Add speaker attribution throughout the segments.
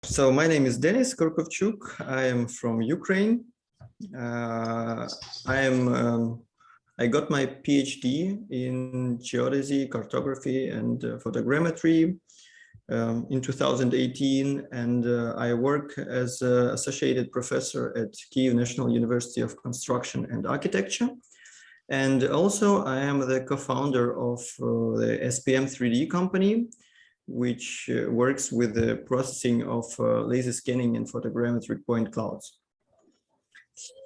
Speaker 1: So my name is Denis Korkovchuk. I am from Ukraine. I got my PhD in geodesy, cartography, and photogrammetry in 2018, and I work as an associated professor at Kyiv National University of Construction and Architecture. And also I am the co-founder of the SPM 3D company, which works with the processing of laser scanning and photogrammetry point clouds.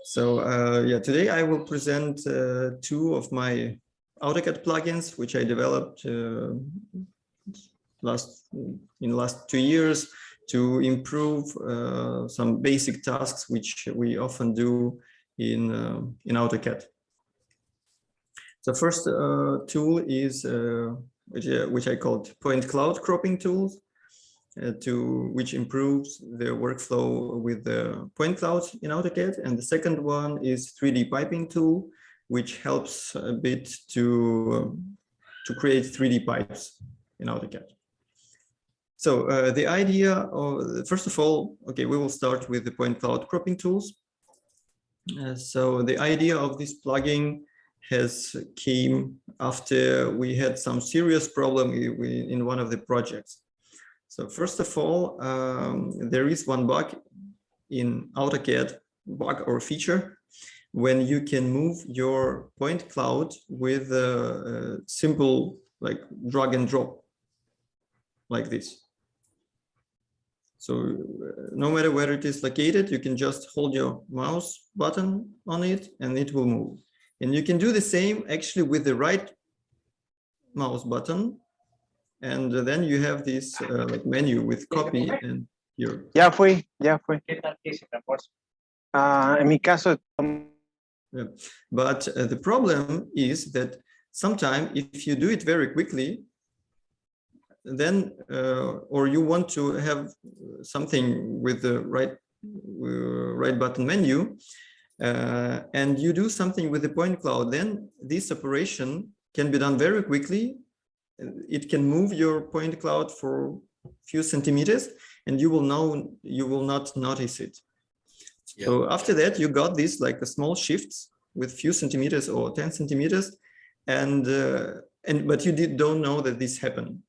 Speaker 1: So yeah, today I will present two of my AutoCAD plugins, which I developed in the last 2 years to improve some basic tasks which we often do in AutoCAD. The first tool is which I called point cloud cropping tools, which improves the workflow with the point clouds in AutoCAD. And the second one is 3D piping tool, which helps a bit to create 3D pipes in AutoCAD. So the idea of, first of all, okay, we will start with the point cloud cropping tools. So the idea of this plugin came after we had some serious problem in one of the projects. So first of all, there is one bug in AutoCAD, bug or feature, when you can move your point cloud with a simple like drag and drop like this. So no matter where it is located, you can just hold your mouse button on it and it will move. And you can do the same actually with the right mouse button. And then you have this like menu with copy and here.
Speaker 2: Ya fui. En mi caso.
Speaker 1: Yeah. But the problem is that sometimes if you do it very quickly, then or you want to have something with the right button menu, and you do something with the point cloud, then this operation can be done very quickly. It can move your point cloud for a few centimeters and you will not notice it. Yeah. So after that, you got this like a small shifts with few centimeters or 10 centimeters, but you don't know that this happened.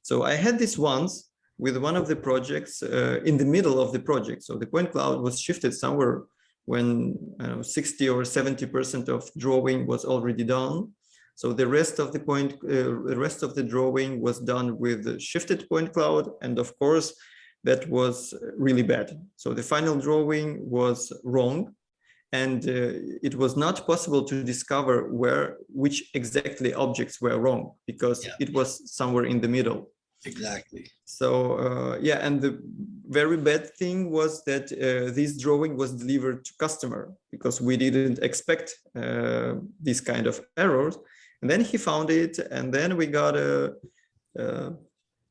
Speaker 1: So I had this once with one of the projects in the middle of the project. So the point cloud was shifted somewhere when 60 or 70% of drawing was already done. So the rest of the drawing was done with the shifted point cloud, and of course that was really bad. So the final drawing was wrong, and it was not possible to discover which exactly objects were wrong because it was somewhere in the middle.
Speaker 3: Exactly.
Speaker 1: So yeah, and the very bad thing was that this drawing was delivered to customer because we didn't expect this kind of errors. And then he found it, and then we got a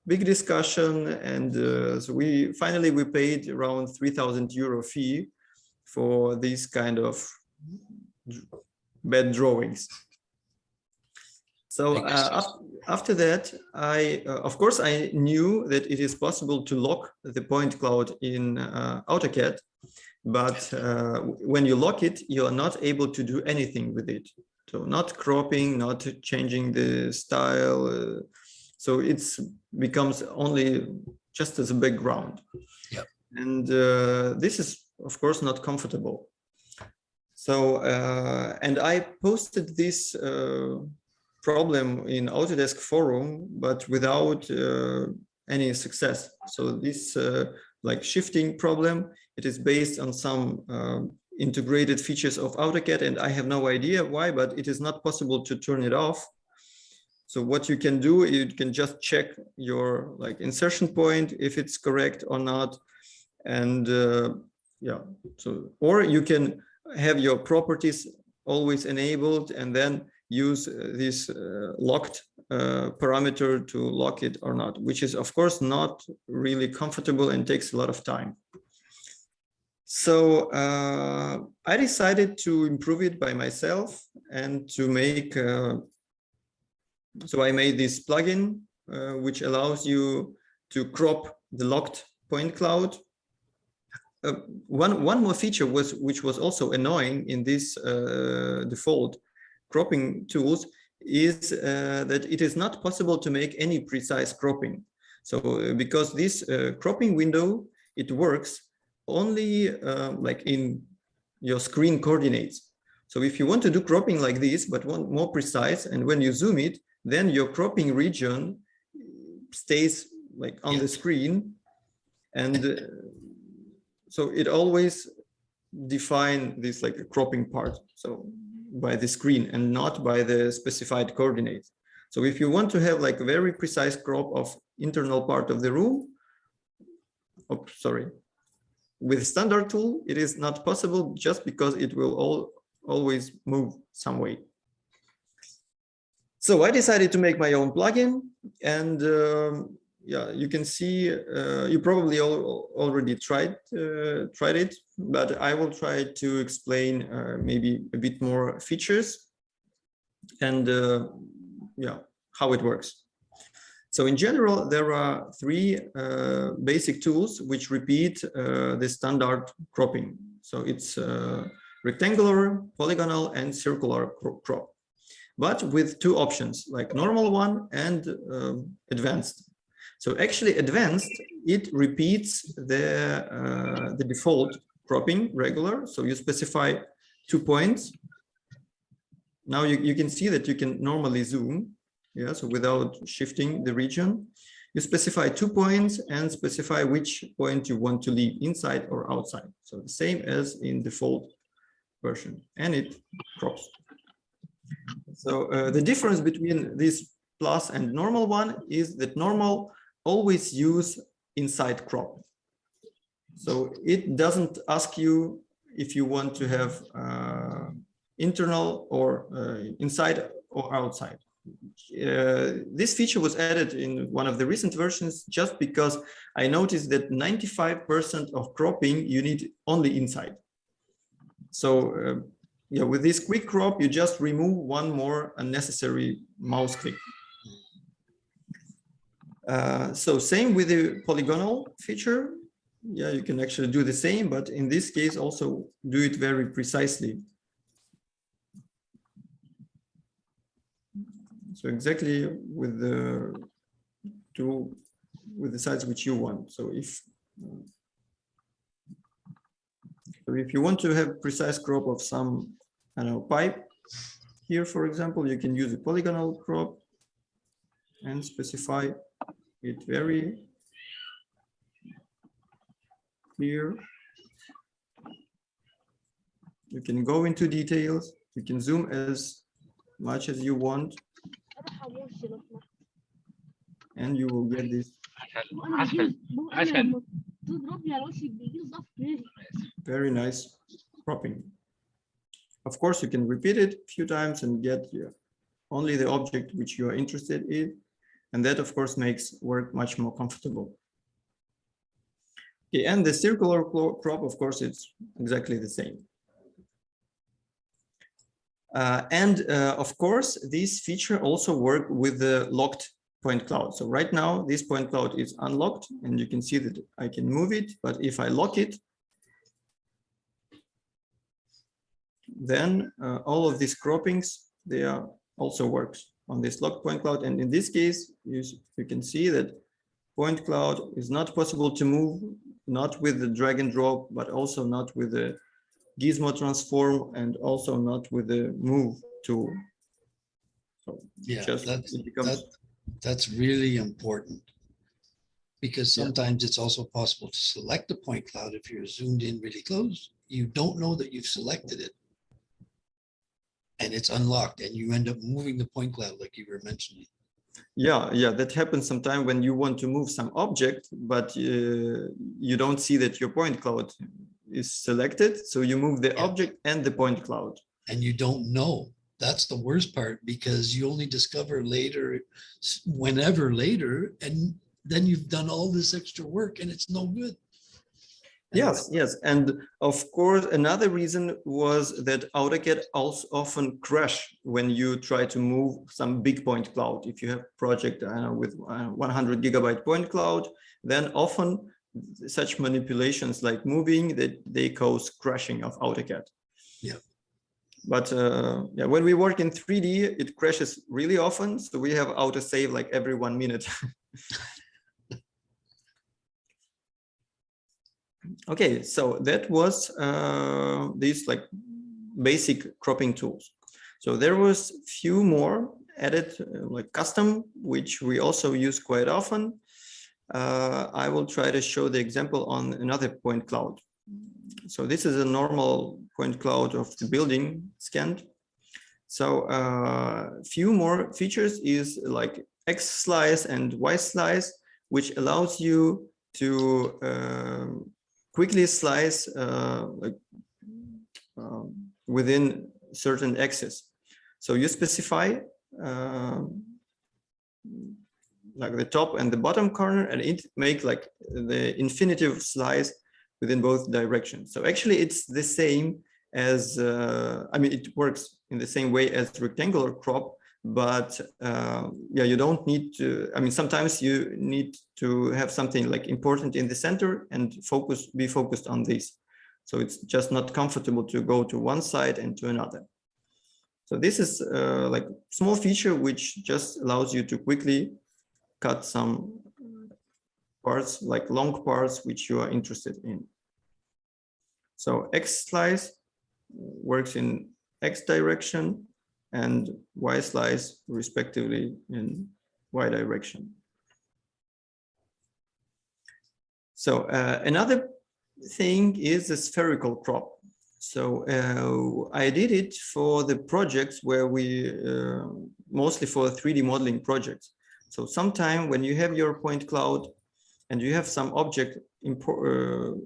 Speaker 1: big discussion, and so we paid around 3,000 euro fee for these kind of bad drawings. So after that, of course, I knew that it is possible to lock the point cloud in AutoCAD, but when you lock it, you are not able to do anything with it. So not cropping, not changing the style. So it becomes only just as a background.
Speaker 3: Yep.
Speaker 1: And this is, of course, not comfortable. So, and I posted this problem in Autodesk forum, but without any success. So this like shifting problem, it is based on some integrated features of AutoCAD, and I have no idea why, but it is not possible to turn it off. So what you can do, you can just check your like insertion point, if it's correct or not. And yeah, so, or you can have your properties always enabled and then use this locked parameter to lock it or not, which is of course not really comfortable and takes a lot of time. So I decided to improve it by myself and to make, so I made this plugin which allows you to crop the locked point cloud. One more feature which was also annoying in this default cropping tools is that it is not possible to make any precise cropping. So because this cropping window, it works only like in your screen coordinates. So if you want to do cropping like this, but want more precise, and when you zoom it, then your cropping region stays like on the screen, and so it always define this like a cropping part, so by the screen and not by the specified coordinates. So if you want to have like a very precise crop of internal part of the room, with standard tool, it is not possible just because it will always move some way. So I decided to make my own plugin, and yeah, you can see, you probably already tried it, but I will try to explain maybe a bit more features and yeah, how it works. So in general, there are three basic tools which repeat the standard cropping. So it's rectangular, polygonal, and circular crop, but with two options, like normal one and advanced. So actually advanced, it repeats the default cropping regular. So you specify 2 points. Now you can see that you can normally zoom. Yeah, so without shifting the region, you specify 2 points and specify which point you want to leave, inside or outside. So the same as in default version, and it crops. So the difference between this plus and normal one is that normal always use inside crop. So it doesn't ask you if you want to have internal or inside or outside. This feature was added in one of the recent versions just because I noticed that 95% of cropping you need only inside. So yeah, with this quick crop, you just remove one more unnecessary mouse click. So same with the polygonal feature. Yeah, you can actually do the same, but in this case also do it very precisely. So exactly with the size which you want. So if you want to have precise crop of some, I don't know, pipe here, for example, you can use a polygonal crop and specify it very clear. You can go into details. You can zoom as much as you want, and you will get this very nice cropping. Of course, you can repeat it a few times and get only the object which you are interested in, and that of course makes work much more comfortable. Okay, and the circular crop, of course, it's exactly the same. Of course, this feature also works with the locked point cloud. So right now, this point cloud is unlocked, and you can see that I can move it. But if I lock it, then all of these croppings, they are also works on this locked point cloud. And in this case, you can see that point cloud is not possible to move, not with the drag and drop, but also not with the gizmo transform, and also not with the move tool. So
Speaker 2: yeah,
Speaker 1: just
Speaker 2: that's really important, because sometimes it's also possible to select a point cloud. If you're zoomed in really close, you don't know that you've selected it, and it's unlocked, and you end up moving the point cloud like you were mentioning.
Speaker 1: Yeah, that happens sometimes when you want to move some object, but you don't see that your point cloud is selected. So you move the object and the point cloud.
Speaker 2: And you don't know. That's the worst part, because you only discover later, whenever later, and then you've done all this extra work and it's no good.
Speaker 1: Yes. And of course, another reason was that AutoCAD also often crash when you try to move some big point cloud. If you have project with 100 gigabyte point cloud, then often such manipulations like moving, that they cause crashing of AutoCAD.
Speaker 2: Yeah.
Speaker 1: But yeah, when we work in 3D, it crashes really often. So we have autosave like every 1 minute. Okay, so that was these like basic cropping tools. So there was few more added like custom, which we also use quite often. I will try to show the example on another point cloud. So this is a normal point cloud of the building scanned. So few more features is like X slice and Y slice, which allows you to quickly slice like, within certain axes. So you specify like the top and the bottom corner, and it make like the infinitive slice within both directions. So actually it's the same as, I mean, it works in the same way as rectangular crop, but yeah, you don't need to, I mean, sometimes you need to have something like important in the center and be focused on this. So it's just not comfortable to go to one side and to another. So this is like small feature which just allows you to quickly cut some parts, like long parts, which you are interested in. So X slice works in X direction and Y slice respectively in Y direction. So another thing is the spherical crop. So I did it for the projects where we, mostly for 3D modeling projects. So sometime when you have your point cloud and you have some object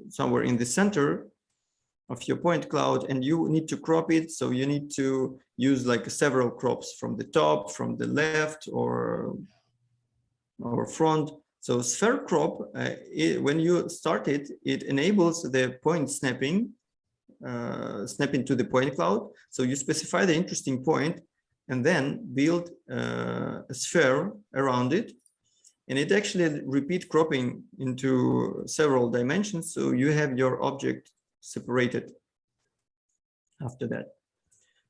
Speaker 1: somewhere in the center of your point cloud and you need to crop it, so you need to use like several crops from the top, from the left, or front. So Spherical Crop, when you start it, it enables the point snapping, snapping to the point cloud. So you specify the interesting point and then build a sphere around it. And it actually repeat cropping into several dimensions. So you have your object separated after that.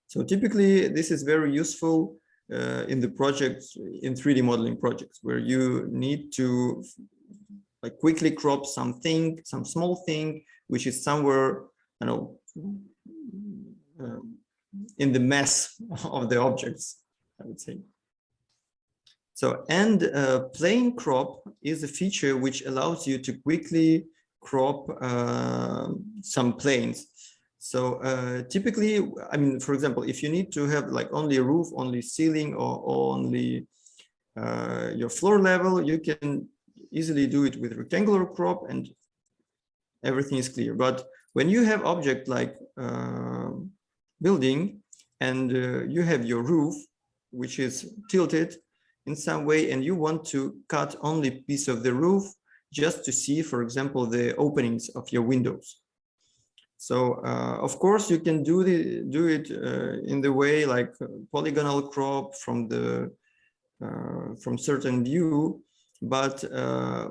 Speaker 1: So typically this is very useful in the projects, in 3D modeling projects, where you need to like quickly crop something, some small thing, which is somewhere, I don't know, in the mess of the objects, I would say. So, and plane crop is a feature which allows you to quickly crop some planes. So typically, I mean, for example, if you need to have like only a roof, only ceiling, or only your floor level, you can easily do it with rectangular crop and everything is clear. But when you have object like building and you have your roof, which is tilted in some way, and you want to cut only piece of the roof just to see, for example, the openings of your windows. So of course you can do it in the way like polygonal crop from the from certain view, but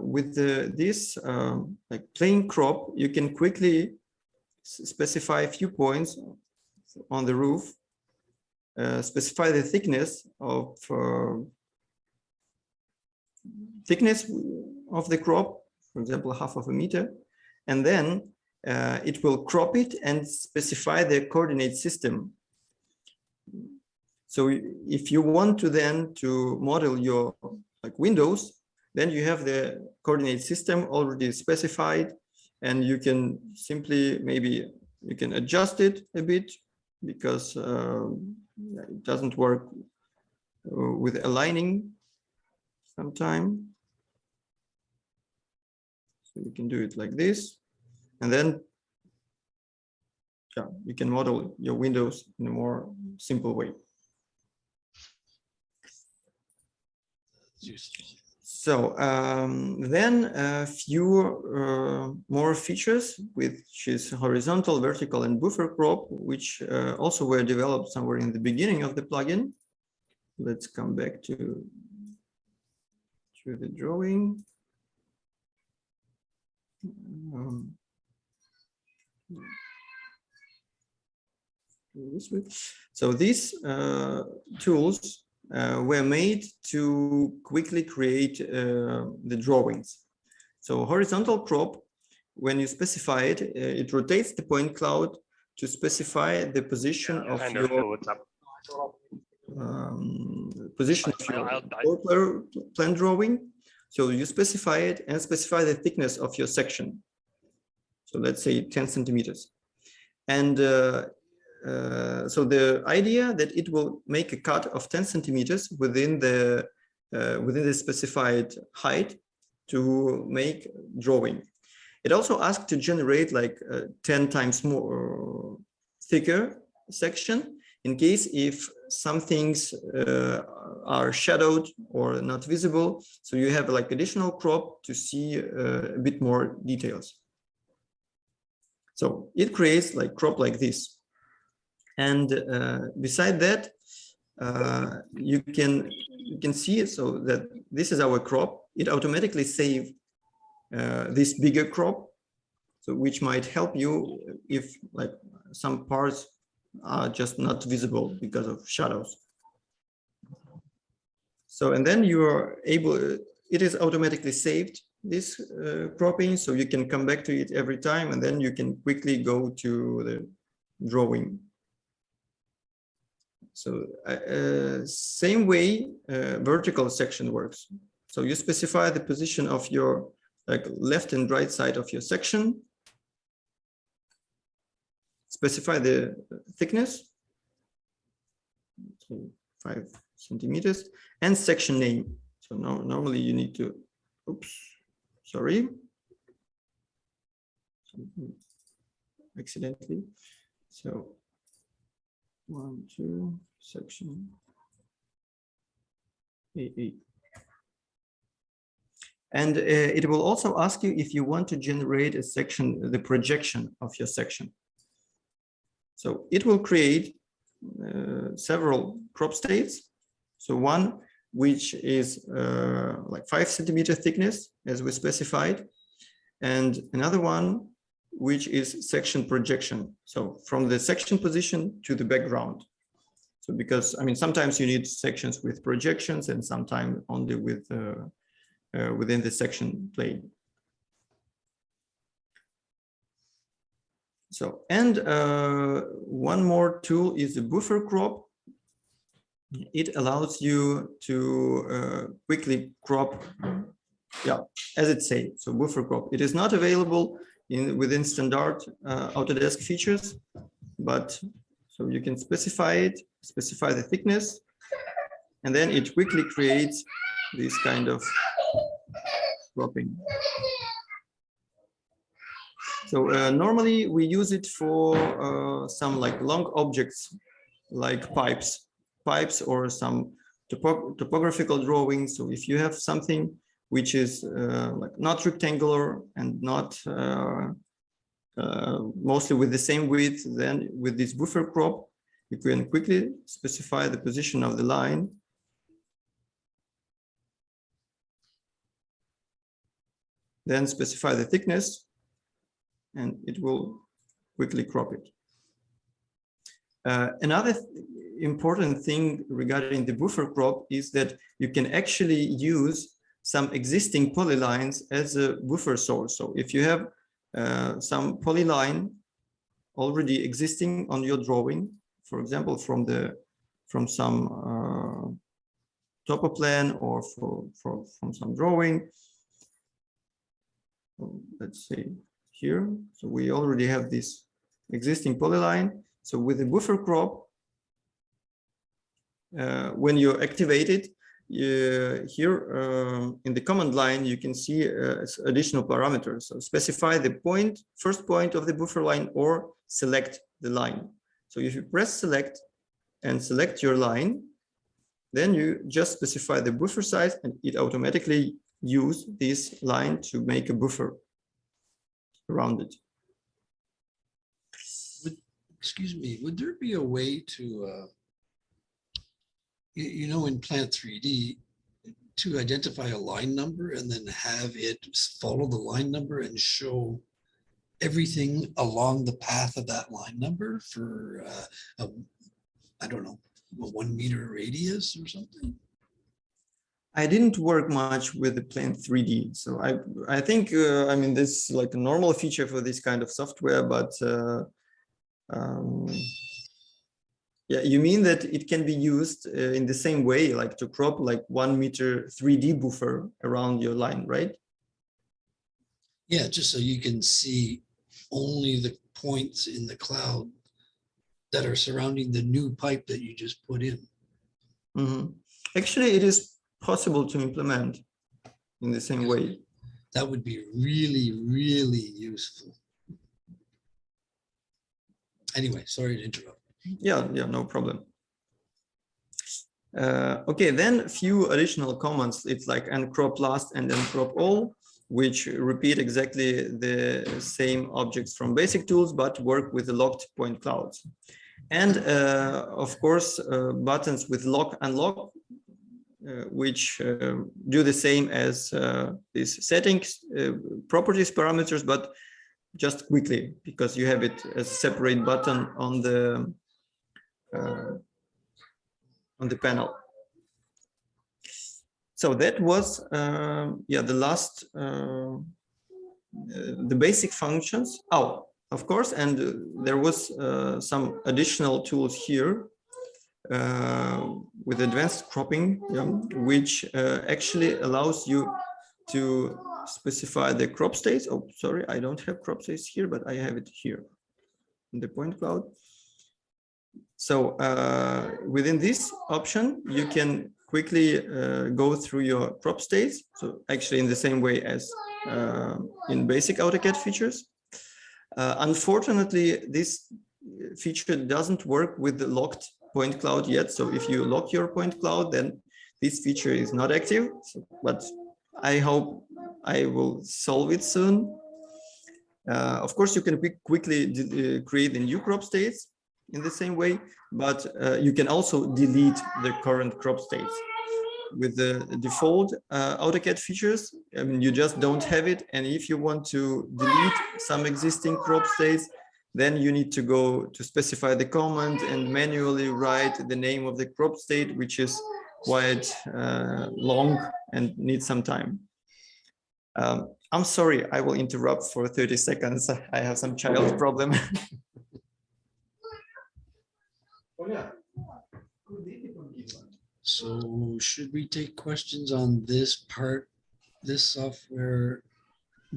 Speaker 1: with this like plane crop, you can quickly specify a few points on the roof, specify the thickness of the crop, for example, 1/2 meter, and then it will crop it and specify the coordinate system. So if you want to then to model your like windows, then you have the coordinate system already specified, and you can simply, maybe you can adjust it a bit because it doesn't work with aligning sometime. So you can do it like this, and then yeah, you can model your windows in a more simple way. So then a few more features, which is horizontal, vertical, and buffer crop, which also were developed somewhere in the beginning of the plugin. Let's come back to the drawing. This way. So these tools were made to quickly create the drawings. So horizontal crop, when you specify it, it rotates the point cloud to specify the position of your position of your plan drawing. So you specify it and specify the thickness of your section. So let's say 10 centimeters. And so the idea that it will make a cut of 10 centimeters within the specified height to make drawing. It also asked to generate like 10 times more thicker section in case if some things are shadowed or not visible. So you have like additional crop to see a bit more details. So it creates like crop like this. And beside that, you can see it so that this is our crop. It automatically saves this bigger crop, so which might help you if like some parts are just not visible because of shadows. So and then you are able, it is automatically saved, this cropping, so you can come back to it every time, and then you can quickly go to the drawing. So same way vertical section works. So you specify the position of your like left and right side of your section, specify the thickness, so 5 centimeters, and section name. So now normally you need to, oops, sorry, accidentally. So 1, 2, section AA. And it will also ask you if you want to generate a section, the projection of your section. So it will create several crop states. So one which is like 5 centimeter thickness as we specified, and another one which is section projection. So from the section position to the background. So because, I mean, sometimes you need sections with projections and sometimes only with within the section plane. So, and one more tool is the buffer crop. It allows you to quickly crop, yeah, as it says, so buffer crop. It is not available within standard Autodesk features, but so you can specify it, specify the thickness, and then it quickly creates this kind of cropping. So normally we use it for some like long objects, like pipes or some topographical drawings. So if you have something which is like not rectangular and not mostly with the same width, then with this buffer crop, you can quickly specify the position of the line. Then specify the thickness, and it will quickly crop it. Another important thing regarding the buffer crop is that you can actually use some existing polylines as a buffer source. So if you have some polyline already existing on your drawing, for example, from some topo plan or from some drawing, let's say here. So we already have this existing polyline. So with the buffer crop, when you activate it, here in the command line, you can see additional parameters. So specify the point, first point of the buffer line, or select the line. So if you press select and select your line, then you just specify the buffer size, and it automatically use this line to make a buffer around it.
Speaker 2: Excuse me, would there be a way to, you know, in Plant 3D, to identify a line number and then have it follow the line number and show everything along the path of that line number for, I don't know, a 1 meter radius or something?
Speaker 1: I didn't work much with the plane 3D, so I think I mean this is like a normal feature for this kind of software, but yeah, you mean that it can be used in the same way, like to crop like 1 meter 3D buffer around your line, right?
Speaker 2: Yeah, just so you can see only the points in the cloud that are surrounding the new pipe that you just put in.
Speaker 1: Mm-hmm. Actually, it is possible to implement in the same way.
Speaker 2: That would be really, really useful. Anyway, sorry to interrupt.
Speaker 1: Yeah, no problem. Okay, then a few additional comments. It's like uncrop last and then crop all, which repeat exactly the same objects from basic tools, but work with the locked point clouds. And of course, buttons with lock unlock, which do the same as these settings, properties parameters, but just quickly, because you have it as a separate button on the panel. So that was yeah, the last the basic functions. Oh, of course, and there was some additional tools here with advanced cropping, yeah, which actually allows you to specify the crop states. Oh, sorry, I don't have crop states here, but I have it here in the point cloud. So within this option, you can quickly go through your crop states. So actually in the same way as in basic AutoCAD features. Unfortunately, this feature doesn't work with the locked point cloud yet. So if you lock your point cloud, then this feature is not active. So, but I hope I will solve it soon. Of course, you can quickly create the new crop states in the same way, but you can also delete the current crop states. With the default AutoCAD features, I mean, you just don't have it. And if you want to delete some existing crop states, then you need to go to specify the command and manually write the name of the crop state, which is quite long and needs some time. I'm sorry, I will interrupt for 30 seconds. I have some child problem. Oh, yeah.
Speaker 2: So should we take questions on this part, this software,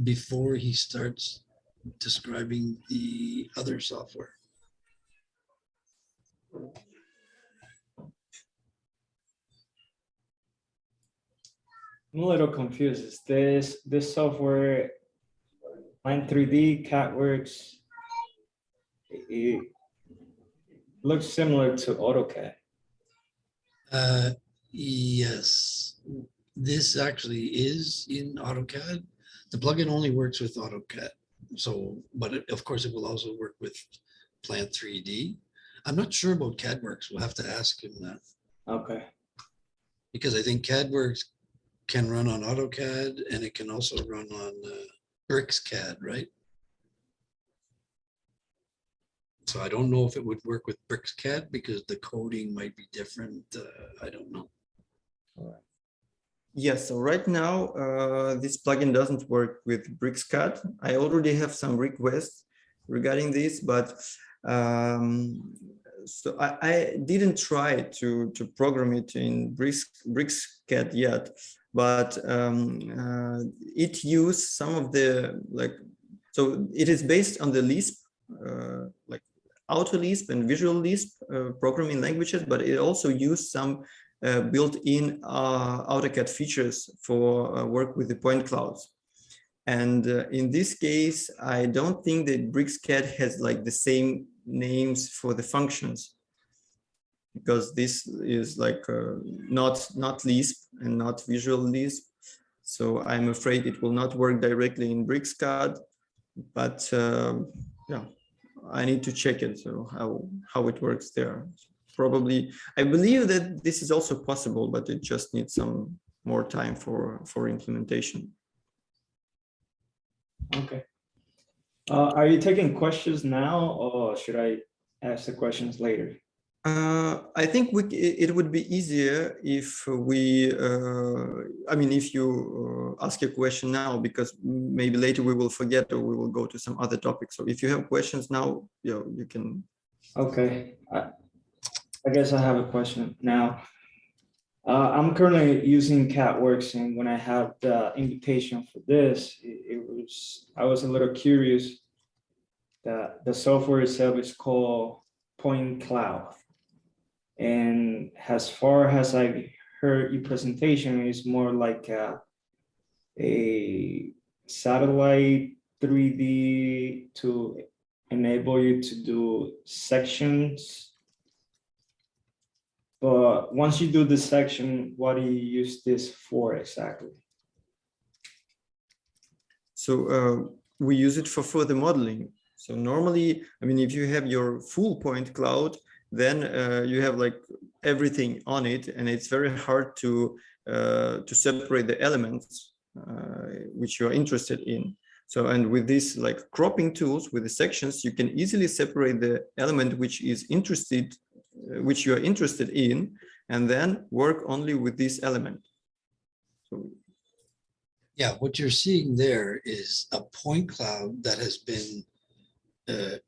Speaker 2: before he starts describing the other software?
Speaker 3: I'm a little confused. Is this software Line 3D, CADWorks? It looks similar to AutoCAD.
Speaker 2: Yes, this actually is in AutoCAD. The plugin only works with AutoCAD. So, but of course it will also work with Plant 3D. I'm not sure about CADWorks. We'll have to ask him that.
Speaker 3: Okay.
Speaker 2: Because I think CADWorks can run on AutoCAD and it can also run on BricsCAD, right? So I don't know if it would work with BricsCAD because the coding might be different. I don't know.
Speaker 1: All right. Yes, so right now, this plugin doesn't work with BricsCAD. I already have some requests regarding this, but so I didn't try to program it in BricsCAD yet, but it used some of the, like, so it is based on the Lisp, like AutoLisp and Visual Lisp programming languages, but it also used some built-in AutoCAD features for work with the point clouds. And in this case, I don't think that BricsCAD has like the same names for the functions, because this is like not Lisp and not Visual Lisp. So I'm afraid it will not work directly in BricsCAD, but yeah, I need to check it. So how it works there. Probably, I believe that this is also possible, but it just needs some more time for implementation.
Speaker 3: Okay. Are you taking questions now, or should I ask the questions later?
Speaker 1: I think it would be easier if we, I mean, if you ask a question now, because maybe later we will forget or we will go to some other topic. So if you have questions now, you can.
Speaker 3: Okay, I guess I have a question now. I'm currently using CADWorks, and when I had the invitation for this, I was a little curious that the software itself is called Point Cloud. And as far as I heard your presentation, it's more like a satellite 3D to enable you to do sections. But once you do the section, what do you use this for exactly?
Speaker 1: So we use it for further modeling. So normally, I mean, if you have your full point cloud, then you have like everything on it, and it's very hard to separate the elements which you are interested in. So, and with these like cropping tools, with the sections, you can easily separate the element which you are interested in, and then work only with this element. So,
Speaker 2: yeah, what you're seeing there is a point cloud that has been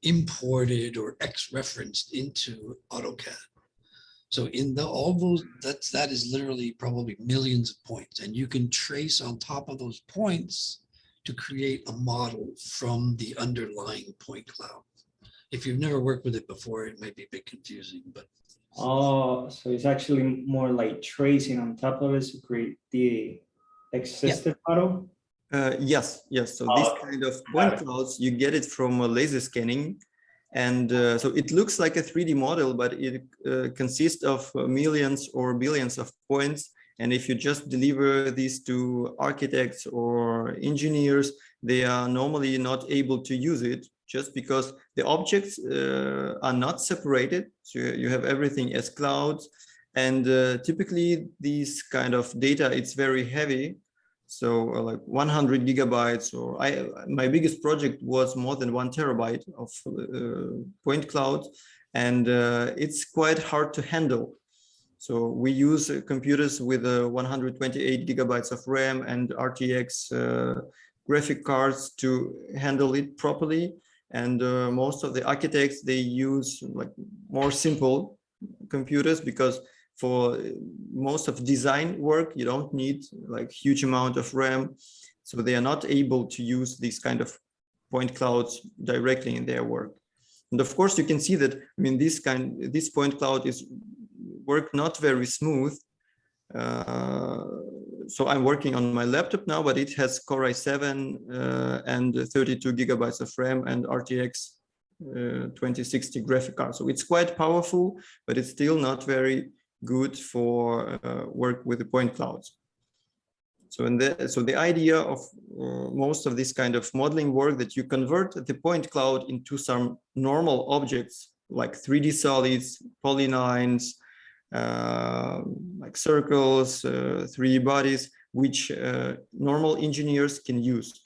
Speaker 2: imported or X-referenced into AutoCAD. So in that is literally probably millions of points, and you can trace on top of those points to create a model from the underlying point cloud. If you've never worked with it before, it might be a bit confusing, but.
Speaker 3: Oh, so it's actually more like tracing on top of it to create the existing model?
Speaker 1: yes. So this kind of point clouds, you get it from laser scanning. And so it looks like a 3D model, but it consists of millions or billions of points. And if you just deliver these to architects or engineers, they are normally not able to use it just because the objects are not separated. So you have everything as clouds. And typically these kind of data, it's very heavy. So like 100 gigabytes, or my biggest project was more than 1 terabyte of point cloud, and it's quite hard to handle. So we use computers with 128 gigabytes of RAM and RTX graphic cards to handle it properly. And most of the architects, they use like more simple computers, because for most of design work, you don't need like huge amount of RAM. So they are not able to use these kind of point clouds directly in their work. And of course, you can see that, I mean, this point cloud is work not very smooth. So I'm working on my laptop now, but it has Core i7 and 32 gigabytes of RAM and RTX 2060 graphic card. So it's quite powerful, but it's still not very good for work with the point clouds. So the idea of most of this kind of modeling work, that you convert the point cloud into some normal objects like 3D solids, polylines, like circles, 3D bodies, which normal engineers can use.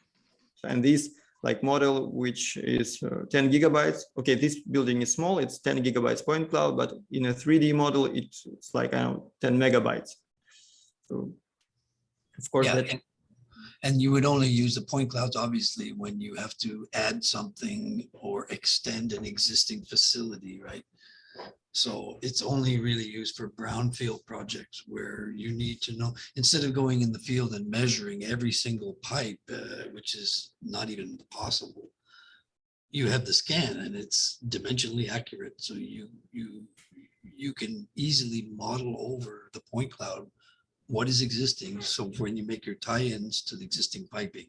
Speaker 1: And this like model, which is 10 gigabytes. Okay, this building is small, it's 10 gigabytes point cloud, but in a 3D model, it's like 10 megabytes. So of course,
Speaker 2: yeah, and you would only use the point clouds, obviously, when you have to add something or extend an existing facility, right? So it's only really used for brownfield projects where you need to know, instead of going in the field and measuring every single pipe, which is not even possible, you have the scan and it's dimensionally accurate. So you can easily model over the point cloud what is existing. So when you make your tie-ins to the existing piping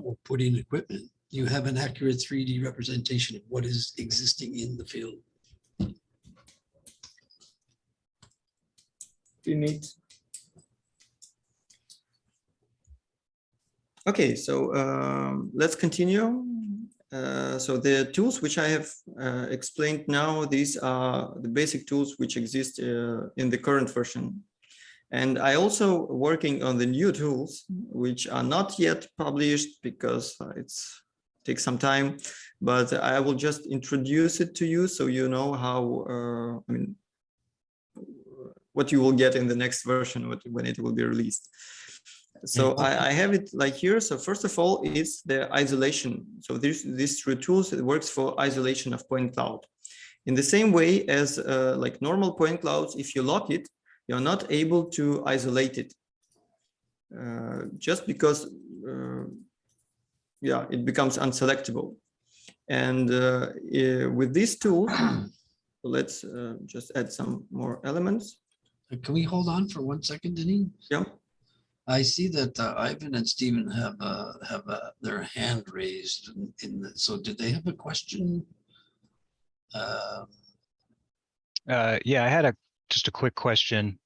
Speaker 2: or put in equipment, you have an accurate 3D representation of what is existing in the field.
Speaker 3: You need.
Speaker 1: Okay, so let's continue. So the tools which I have explained now, these are the basic tools which exist in the current version. And I also working on the new tools, which are not yet published because it takes some time, but I will just introduce it to you so you know how, I mean, what you will get in the next version when it will be released. So I have it like here. So first of all, it's the isolation. So these three tools, it works for isolation of point cloud. In the same way as like normal point clouds, if you lock it, you're not able to isolate it. Just because, yeah, it becomes unselectable. And with these tools, let's just add some more elements.
Speaker 2: Can we hold on for 1 second, Denis?
Speaker 1: Yeah.
Speaker 2: I see that Ivan and Stephen have their hand raised so did they have a question?
Speaker 4: Yeah, I had just a quick question.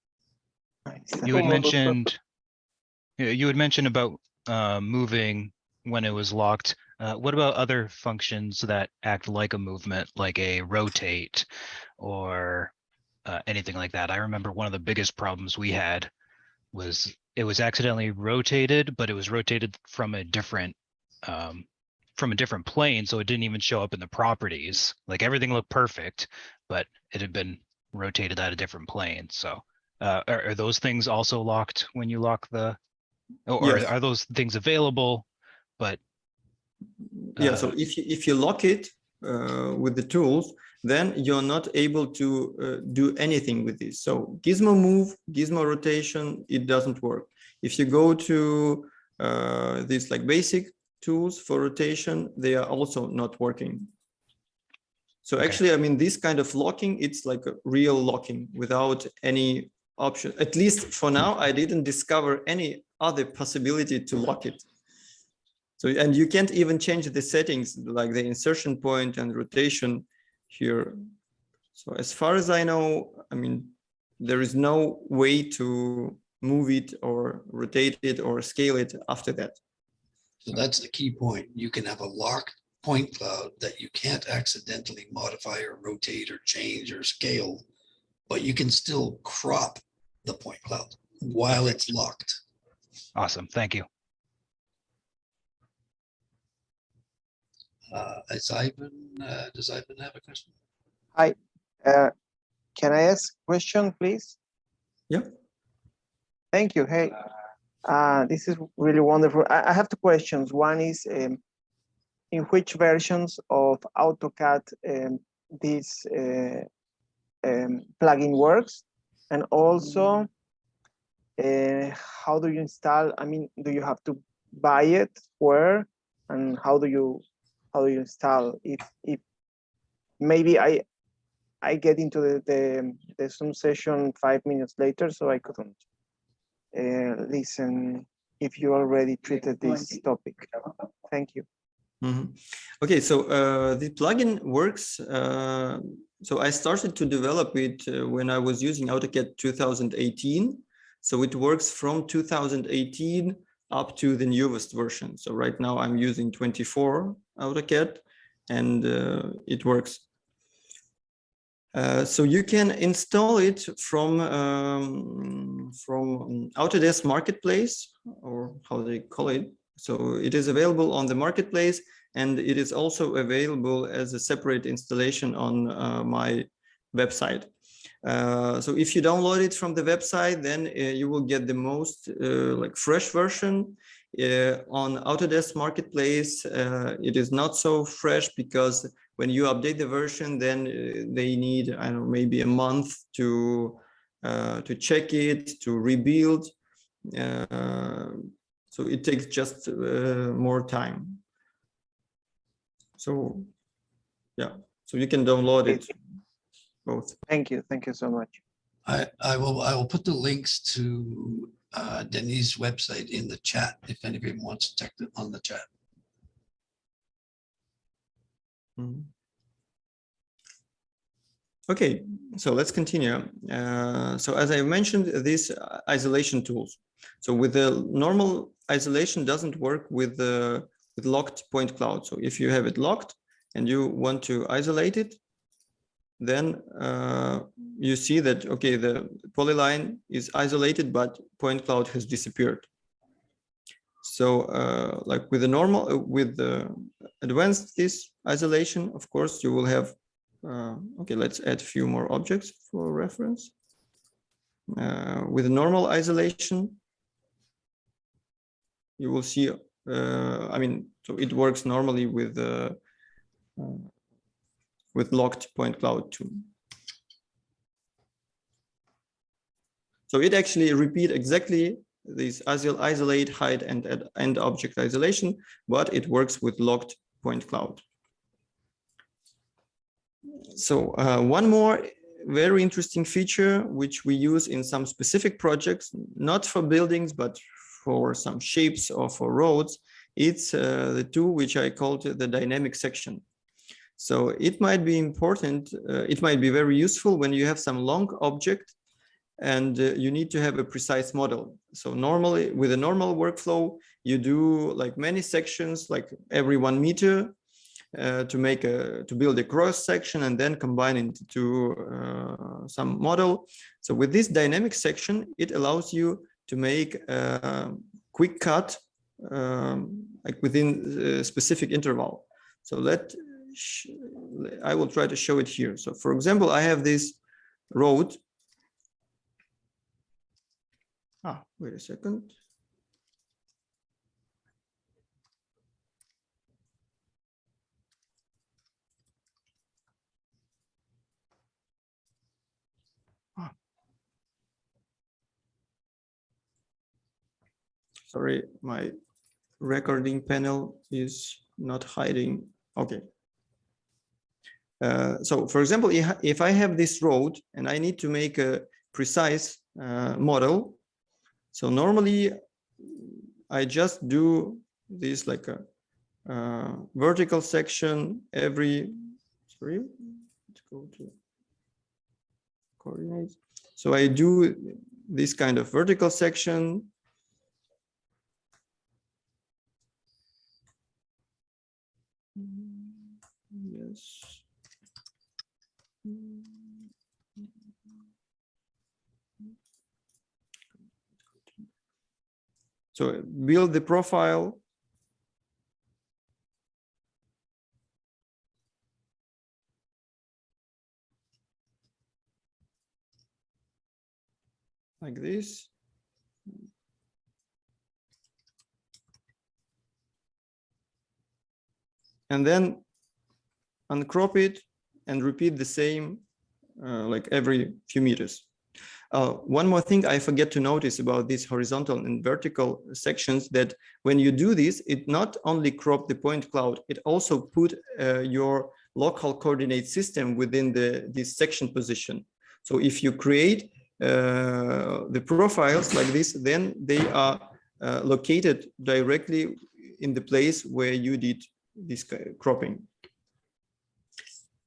Speaker 4: You had mentioned about moving when it was locked. What about other functions that act like a movement, like a rotate or anything like that? I remember one of the biggest problems we had was it was accidentally rotated, but it was rotated from a different plane, so it didn't even show up in the properties. Like everything looked perfect, but it had been rotated at a different plane. So are those things also locked when you lock the, or
Speaker 1: Yes.
Speaker 4: are those things available? But
Speaker 1: yeah, so if you lock it with the tools, then you're not able to do anything with this. So gizmo move, gizmo rotation, it doesn't work. If you go to these like basic tools for rotation, they are also not working. So actually, I mean, this kind of locking, it's like a real locking without any option. At least for now, I didn't discover any other possibility to lock it. So, and you can't even change the settings like the insertion point and rotation here. So as far as I know, I mean, there is no way to move it or rotate it or scale it after that.
Speaker 2: So that's the key point. You can have a locked point cloud that you can't accidentally modify or rotate or change or scale, but you can still crop the point cloud while it's locked.
Speaker 4: awesome, thank you.
Speaker 2: Does Ivan have a question?
Speaker 5: Hi, can I ask a question, please?
Speaker 1: Yeah.
Speaker 5: Thank you. Hey, this is really wonderful. I have two questions. One is, in which versions of AutoCAD this plugin works? And also, how do you install? I mean, do you have to buy it? Where? And how do you install it? If maybe I get into the Zoom session 5 minutes later, so I couldn't listen if you already treated this topic. Thank you.
Speaker 1: Mm-hmm. Okay, so the plugin works. So I started to develop it when I was using AutoCAD 2018. So it works from 2018 up to the newest version. So right now I'm using 24 AutoCAD, and it works. So you can install it from Autodesk Marketplace, or how they call it. So it is available on the Marketplace, and it is also available as a separate installation on my website. So if you download it from the website, then you will get the most like fresh version. On Autodesk Marketplace, it is not so fresh because when you update the version, then they need, I don't know, maybe a month to check it, to rebuild. So it takes just more time. So yeah, so you can download it both.
Speaker 5: Thank you so much.
Speaker 2: I will put the links to Denis' website in the chat if anybody wants to check it on the chat.
Speaker 1: Mm-hmm. Okay, so let's continue. So as I mentioned, these isolation tools. So with the normal isolation doesn't work with the locked point cloud. So if you have it locked and you want to isolate it, then you see that, okay, the polyline is isolated, but point cloud has disappeared. So like with the normal, with the advanced this isolation, of course, you will have, okay, let's add a few more objects for reference. With normal isolation, you will see, I mean, so it works normally with locked point cloud too. So it actually repeat exactly this isolate, hide, and object isolation, but it works with locked point cloud. So one more very interesting feature, which we use in some specific projects, not for buildings, but for some shapes or for roads, it's the tool which I called the dynamic section. So it might be important, it might be very useful when you have some long object and you need to have a precise model. So normally with a normal workflow, you do like many sections, like every 1 meter to build a cross section and then combine it into some model. So with this dynamic section, it allows you to make a quick cut like within a specific interval. So I will try to show it here. So for example, I have this road. Wait a second. Sorry, my recording panel is not hiding. Okay. So for example, if I have this road and I need to make a precise model, so normally I just do this like a vertical section every, sorry, let's go to coordinates. So I do this kind of vertical section. Yes. So build the profile. Like this. And then uncrop it and repeat the same like every few meters. One more thing I forget to notice about these horizontal and vertical sections, that when you do this, it not only crop the point cloud, it also put your local coordinate system within this section position. So if you create the profiles like this, then they are located directly in the place where you did this cropping.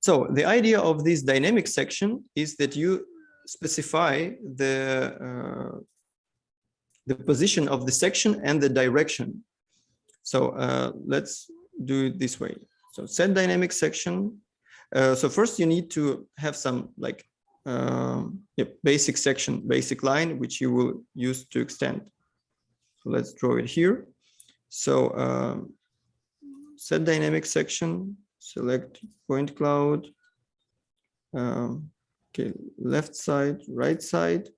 Speaker 1: So the idea of this dynamic section is that you specify the position of the section and the direction. So let's do it this way. So set dynamic section. So first you need to have some like basic section, basic line, which you will use to extend. So let's draw it here. So set dynamic section, select point cloud. Okay, left side, right side.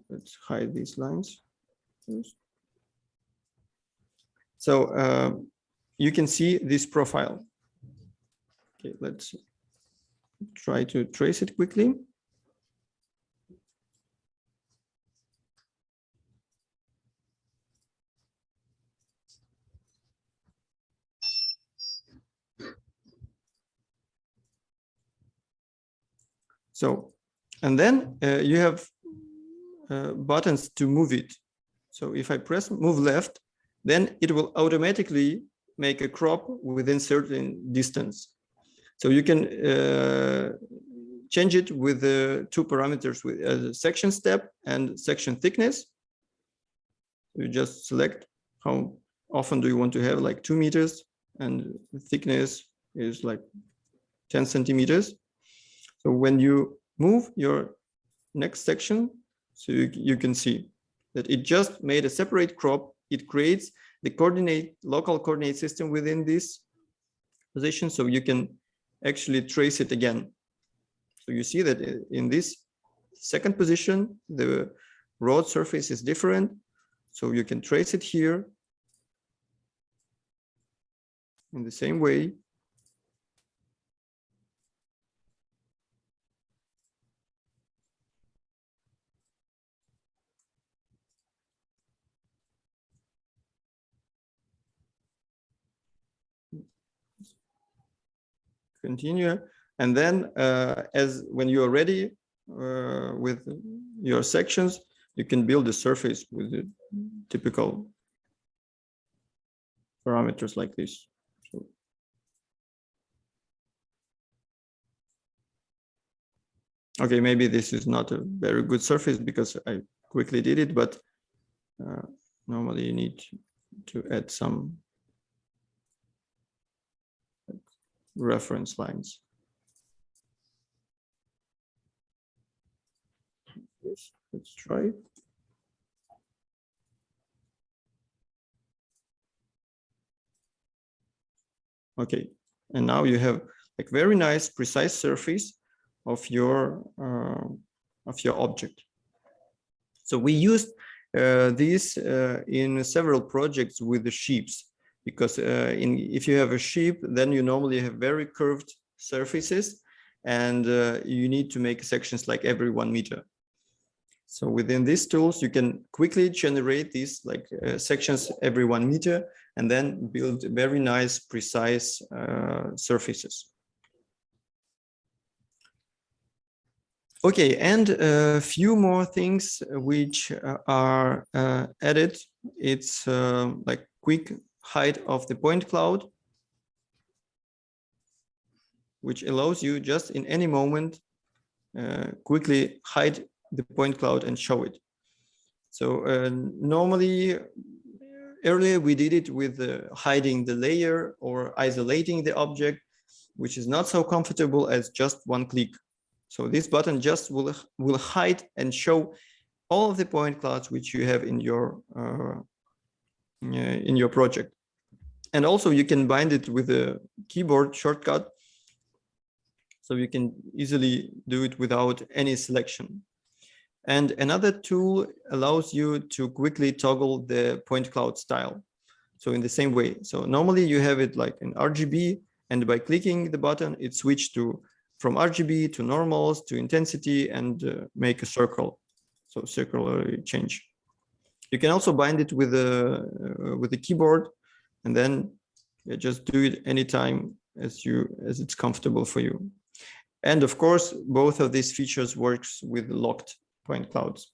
Speaker 1: Let's hide these lines first. So you can see this profile. Okay, let's try to trace it quickly. So, and then you have buttons to move it. So if I press move left, then it will automatically make a crop within certain distance. So you can change it with the two parameters, with section step and section thickness. You just select how often do you want to have, like 2 meters, and the thickness is like 10 centimeters. So when you move your next section, so you can see that it just made a separate crop. It creates the local coordinate system within this position, so you can actually trace it again. So you see that in this second position, the road surface is different. So you can trace it here in the same way. Continue, and then as when you are ready with your sections, you can build a surface with the typical parameters like this. So, okay, maybe this is not a very good surface because I quickly did it, but normally you need to add some reference lines. Yes, let's try it. Okay, and now you have like very nice, precise surface of your object. So we used this in several projects with the sheeps, because if you have a sheep, then you normally have very curved surfaces, and you need to make sections like every 1 meter. So within these tools, you can quickly generate these like sections every 1 meter, and then build very nice, precise surfaces. Okay, and a few more things which are added. It's like quick hide of the point cloud, which allows you just in any moment quickly hide the point cloud and show it. So normally, earlier we did it with hiding the layer or isolating the object, which is not so comfortable as just one click. So this button just will hide and show all of the point clouds which you have in your project. And also you can bind it with a keyboard shortcut, so you can easily do it without any selection. And another tool allows you to quickly toggle the point cloud style. So in the same way, so normally you have it like in RGB, and by clicking the button, it switched from RGB to normals to intensity, and make a circle. So circular change. You can also bind it with the keyboard, and then just do it anytime as it's comfortable for you. And of course, both of these features works with locked point clouds.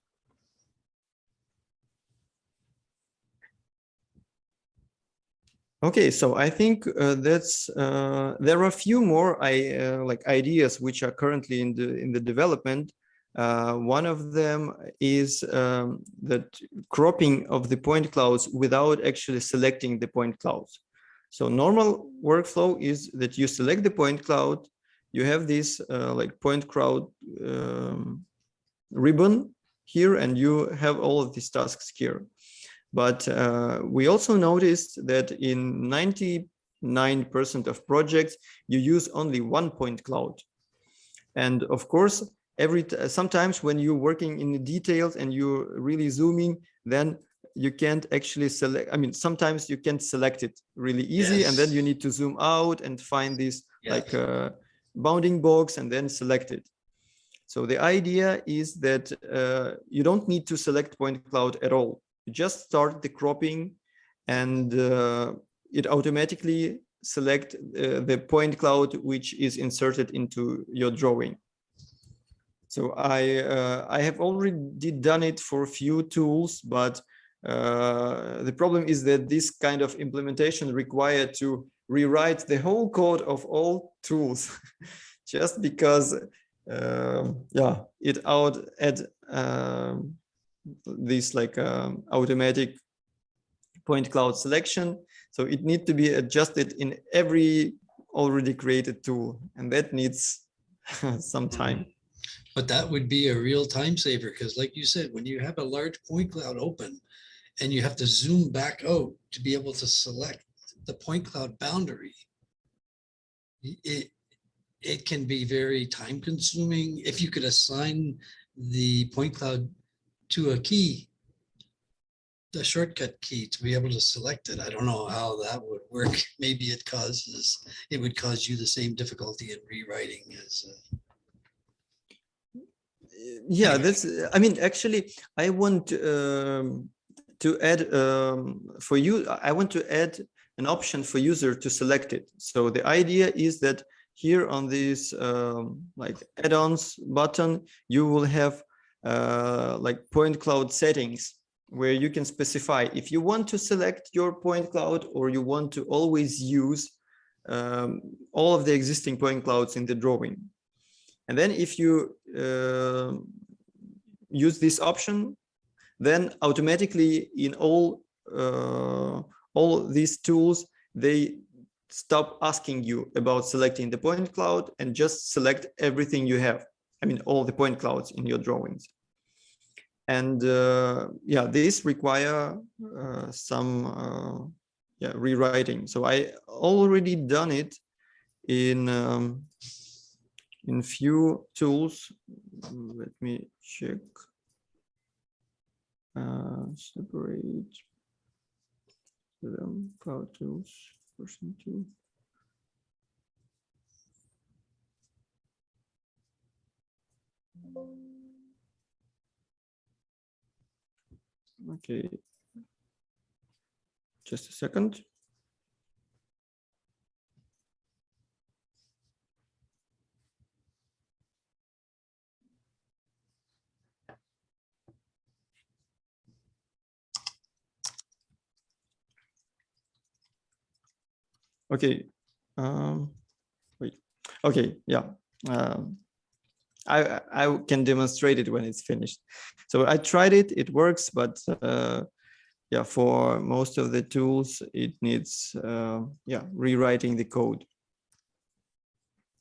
Speaker 1: Okay, so I think that's there are a few more like ideas which are currently in the development. One of them is that cropping of the point clouds without actually selecting the point clouds. So normal workflow is that you select the point cloud, you have this like point cloud ribbon here, and you have all of these tasks here. But we also noticed that in 99% of projects, you use only one point cloud. And of course, sometimes when you're working in the details and you're really zooming, then you can't actually select. I mean, sometimes you can't select it really easy, yes. And then you need to zoom out and find this like bounding box and then select it. So the idea is that you don't need to select point cloud at all. You just start the cropping, and it automatically select the point cloud which is inserted into your drawing. So I have already done it for a few tools, but the problem is that this kind of implementation required to rewrite the whole code of all tools, just because it add this like automatic point cloud selection. So it needs to be adjusted in every already created tool, and that needs some time.
Speaker 2: But that would be a real time saver, because like you said, when you have a large point cloud open and you have to zoom back out to be able to select the point cloud boundary, it can be very time consuming. If you could assign the point cloud to a key, the shortcut key to be able to select it, I don't know how that would work. Maybe it would cause you the same difficulty in rewriting as
Speaker 1: Yeah, that's, I mean, actually, I want to add for you, I want to add an option for user to select it. So the idea is that here on this like add-ons button, you will have like point cloud settings, where you can specify if you want to select your point cloud, or you want to always use all of the existing point clouds in the drawing. And then if you use this option, then automatically in all these tools, they stop asking you about selecting the point cloud and just select everything you have. I mean, all the point clouds in your drawings. And yeah, this require some rewriting. So I already done it in few tools. Let me check. Separate them, cloud tools, version 2. Okay, just a second. Okay, wait. Okay, yeah. I can demonstrate it when it's finished. So I tried it, it works, but yeah, for most of the tools, it needs rewriting the code.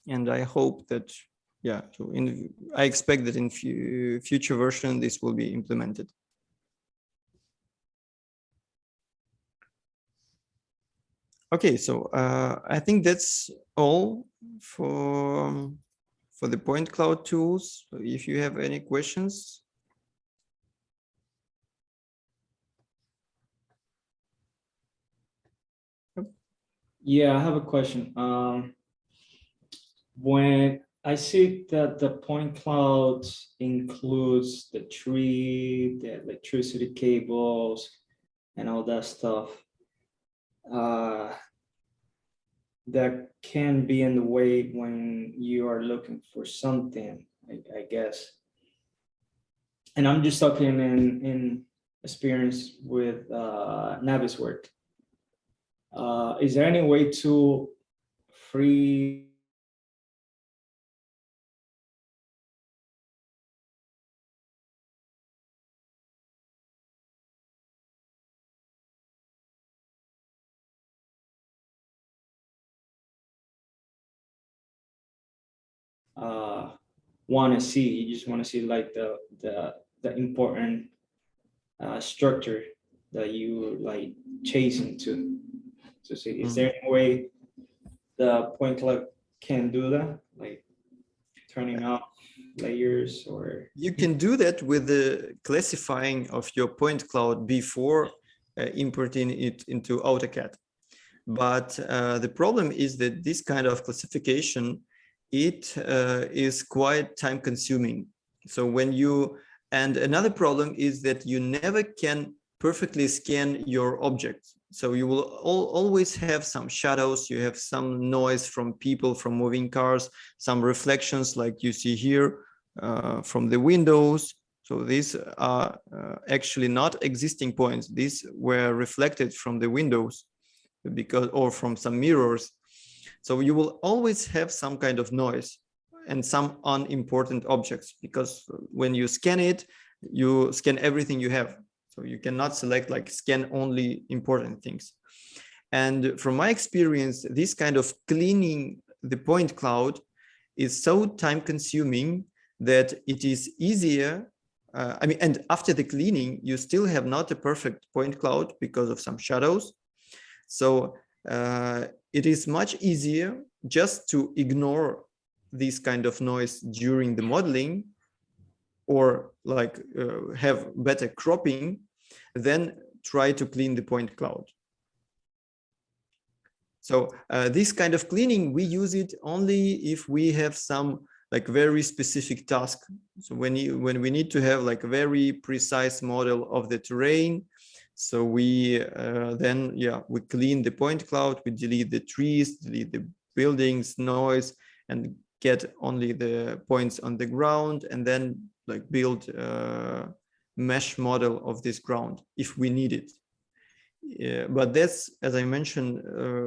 Speaker 1: And I hope that, yeah, so I expect that in future version, this will be implemented. Okay, so I think that's all for the point cloud tools. So if you have any questions.
Speaker 3: Yeah, I have a question. When I see that the point cloud includes the tree, the electricity cables, and all that stuff, that can be in the way when you are looking for something, I guess. And I'm just talking in experience with Navis work. Is there any way to free want to see? You just want to see like the important structure that you like chasing to see. Is there any way the point cloud can do that, like turning off layers? Or
Speaker 1: you can do that with the classifying of your point cloud before importing it into AutoCAD. But the problem is that this kind of classification, it is quite time consuming. So when you, and another problem is that you never can perfectly scan your objects. So you will always have some shadows, you have some noise from people, from moving cars, some reflections like you see here from the windows. So these are actually not existing points. These were reflected from the windows, because, or from some mirrors. So you will always have some kind of noise and some unimportant objects, because when you scan it, you scan everything you have. So you cannot select like scan only important things. And from my experience, this kind of cleaning the point cloud is so time consuming that it is easier. I mean, and after the cleaning, you still have not a perfect point cloud because of some shadows. So it is much easier just to ignore this kind of noise during the modeling, or like have better cropping, than try to clean the point cloud. So this kind of cleaning, we use it only if we have some like very specific task. So when we need to have like a very precise model of the terrain, so we then we clean the point cloud, we delete the trees, delete the buildings, noise, and get only the points on the ground, and then like build a mesh model of this ground if we need it. But that's, as I mentioned,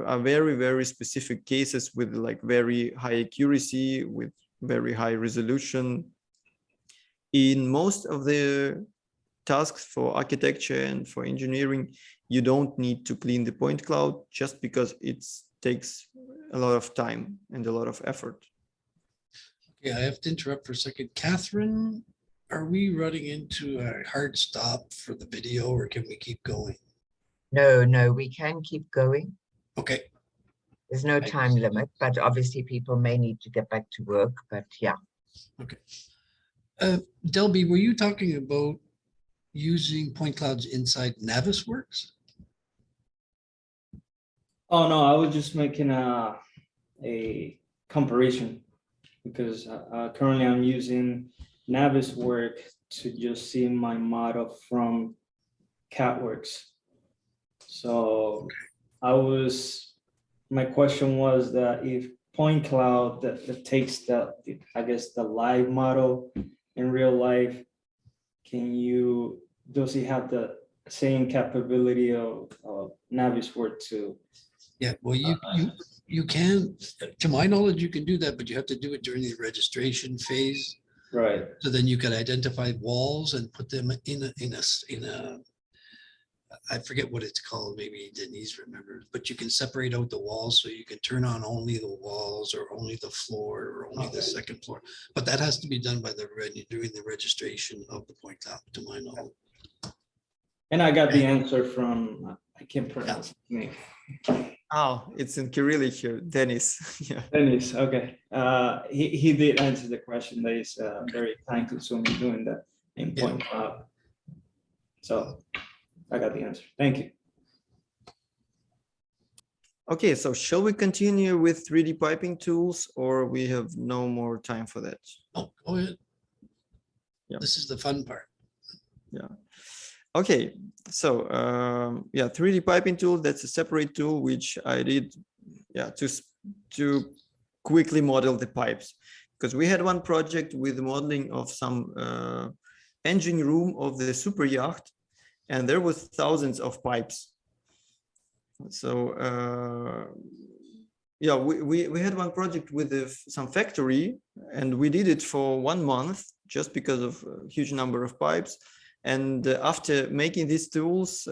Speaker 1: are very, very specific cases with like very high accuracy, with very high resolution. In most of the tasks for architecture and for engineering, you don't need to clean the point cloud, just because it takes a lot of time and a lot of effort.
Speaker 2: Okay, I have to interrupt for a second. Catherine, are we running into a hard stop for the video, or can we keep going?
Speaker 6: No, we can keep going.
Speaker 2: Okay.
Speaker 6: There's no time limit, but obviously people may need to get back to work, but yeah.
Speaker 2: Okay. Delby, were you talking about using point clouds inside Navisworks?
Speaker 3: Oh, no, I was just making a comparison, because currently I'm using Navisworks to just see my model from CADWorks. So my question was that if point cloud that takes I guess the live model in real life, does it have the same capability of Navisworks to?
Speaker 2: Yeah, well, you can, to my knowledge, you can do that, but you have to do it during the registration phase.
Speaker 3: Right.
Speaker 2: So then you can identify walls and put them in a I forget what it's called, maybe Denise remembers, but you can separate out the walls, so you can turn on only the walls, or only the floor, or only the second floor. But that has to be done by during the registration of the point cloud, to my knowledge. And
Speaker 3: I got the answer from, I can't pronounce his name.
Speaker 1: Oh, it's in Cyrillic here, Dennis. Yeah.
Speaker 3: Dennis, okay. He did answer the question. That is very time consuming doing that in point cloud. So I got the answer. Thank you.
Speaker 1: Okay, so shall we continue with 3D piping tools, or we have no more time for that?
Speaker 2: Oh, go ahead.
Speaker 1: Yeah.
Speaker 2: This is the fun part.
Speaker 1: Yeah. Okay, so 3D piping tool, that's a separate tool which I did to quickly model the pipes, because we had one project with modeling of some engine room of the super yacht, and there was thousands of pipes. So we had one project with some factory, and we did it for 1 month just because of a huge number of pipes. And after making these tools,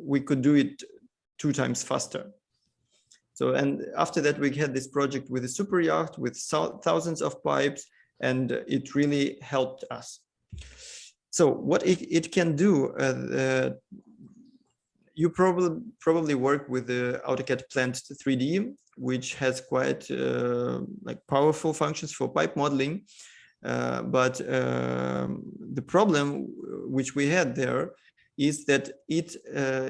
Speaker 1: we could do it 2 times faster. So, and after that, we had this project with a super yacht with thousands of pipes, and it really helped us. So what it can do, you probably work with the AutoCAD Plant 3D, which has quite like powerful functions for pipe modeling. But the problem which we had there is that it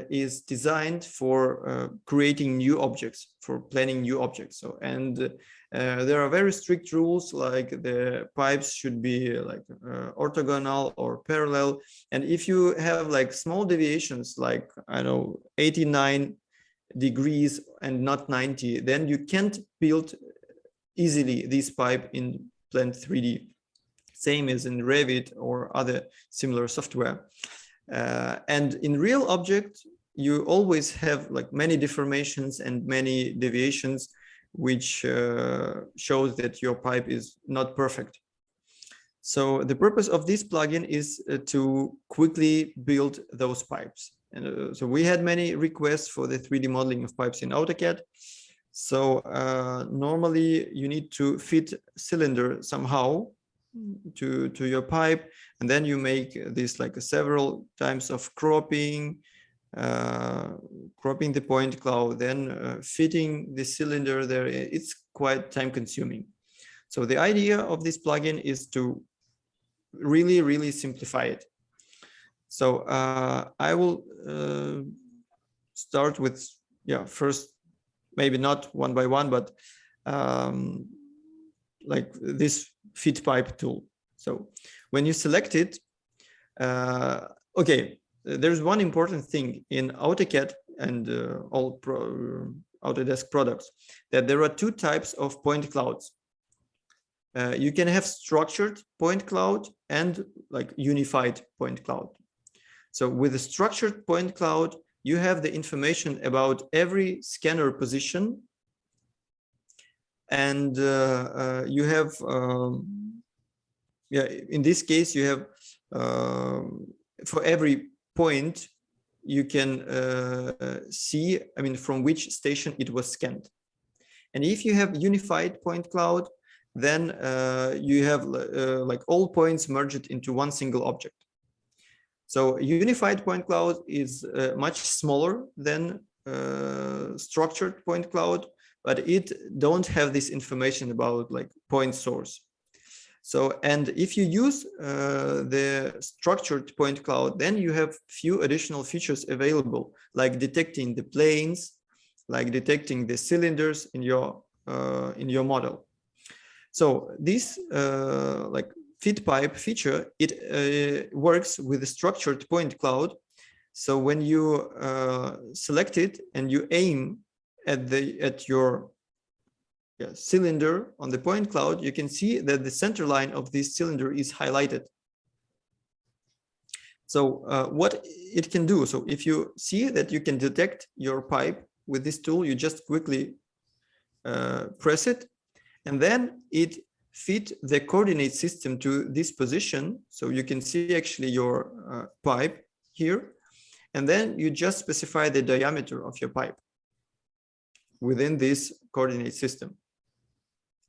Speaker 1: is designed for creating new objects, for planning new objects. So, and there are very strict rules, like the pipes should be like orthogonal or parallel. And if you have like small deviations, like, I don't know, 89 degrees and not 90, then you can't build easily this pipe in Plant 3D. Same as in Revit or other similar software. And in real object, you always have like many deformations and many deviations, which shows that your pipe is not perfect. So the purpose of this plugin is to quickly build those pipes. And so we had many requests for the 3D modeling of pipes in AutoCAD. So normally you need to fit cylinder somehow to your pipe, and then you make this like several times of cropping, cropping the point cloud, then fitting the cylinder there. It's quite time consuming. So the idea of this plugin is to really simplify it. So I will start with, first, maybe not one by one, but like this fit pipe tool. So when you select it, okay, there's one important thing in AutoCAD and all Autodesk products, that there are two types of point clouds. You can have structured point cloud and like unified point cloud. So with a structured point cloud, you have the information about every scanner position, and you have, in this case, you have for every point, you can see, I mean, from which station it was scanned. And if you have unified point cloud, then you have like all points merged into one single object. So unified point cloud is much smaller than structured point cloud, but it don't have this information about like point source. So, and if you use the structured point cloud, then you have few additional features available, like detecting the planes, like detecting the cylinders in your model. So this like fit pipe feature, it works with the structured point cloud. So when you select it and you aim at your cylinder on the point cloud, you can see that the center line of this cylinder is highlighted. So what it can do, so if you see that you can detect your pipe with this tool, you just quickly press it, and then it fit the coordinate system to this position. So you can see actually your pipe here, and then you just specify the diameter of your pipe within this coordinate system.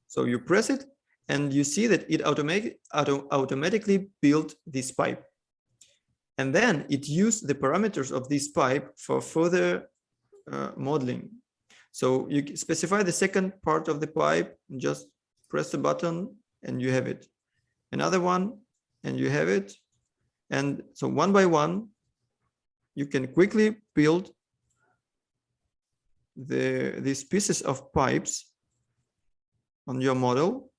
Speaker 1: So you press it and you see that it automatically built this pipe. And then it used the parameters of this pipe for further modeling. So you specify the second part of the pipe, just press the button and you have it. Another one and you have it. And so one by one, you can quickly build these pieces of pipes on your model.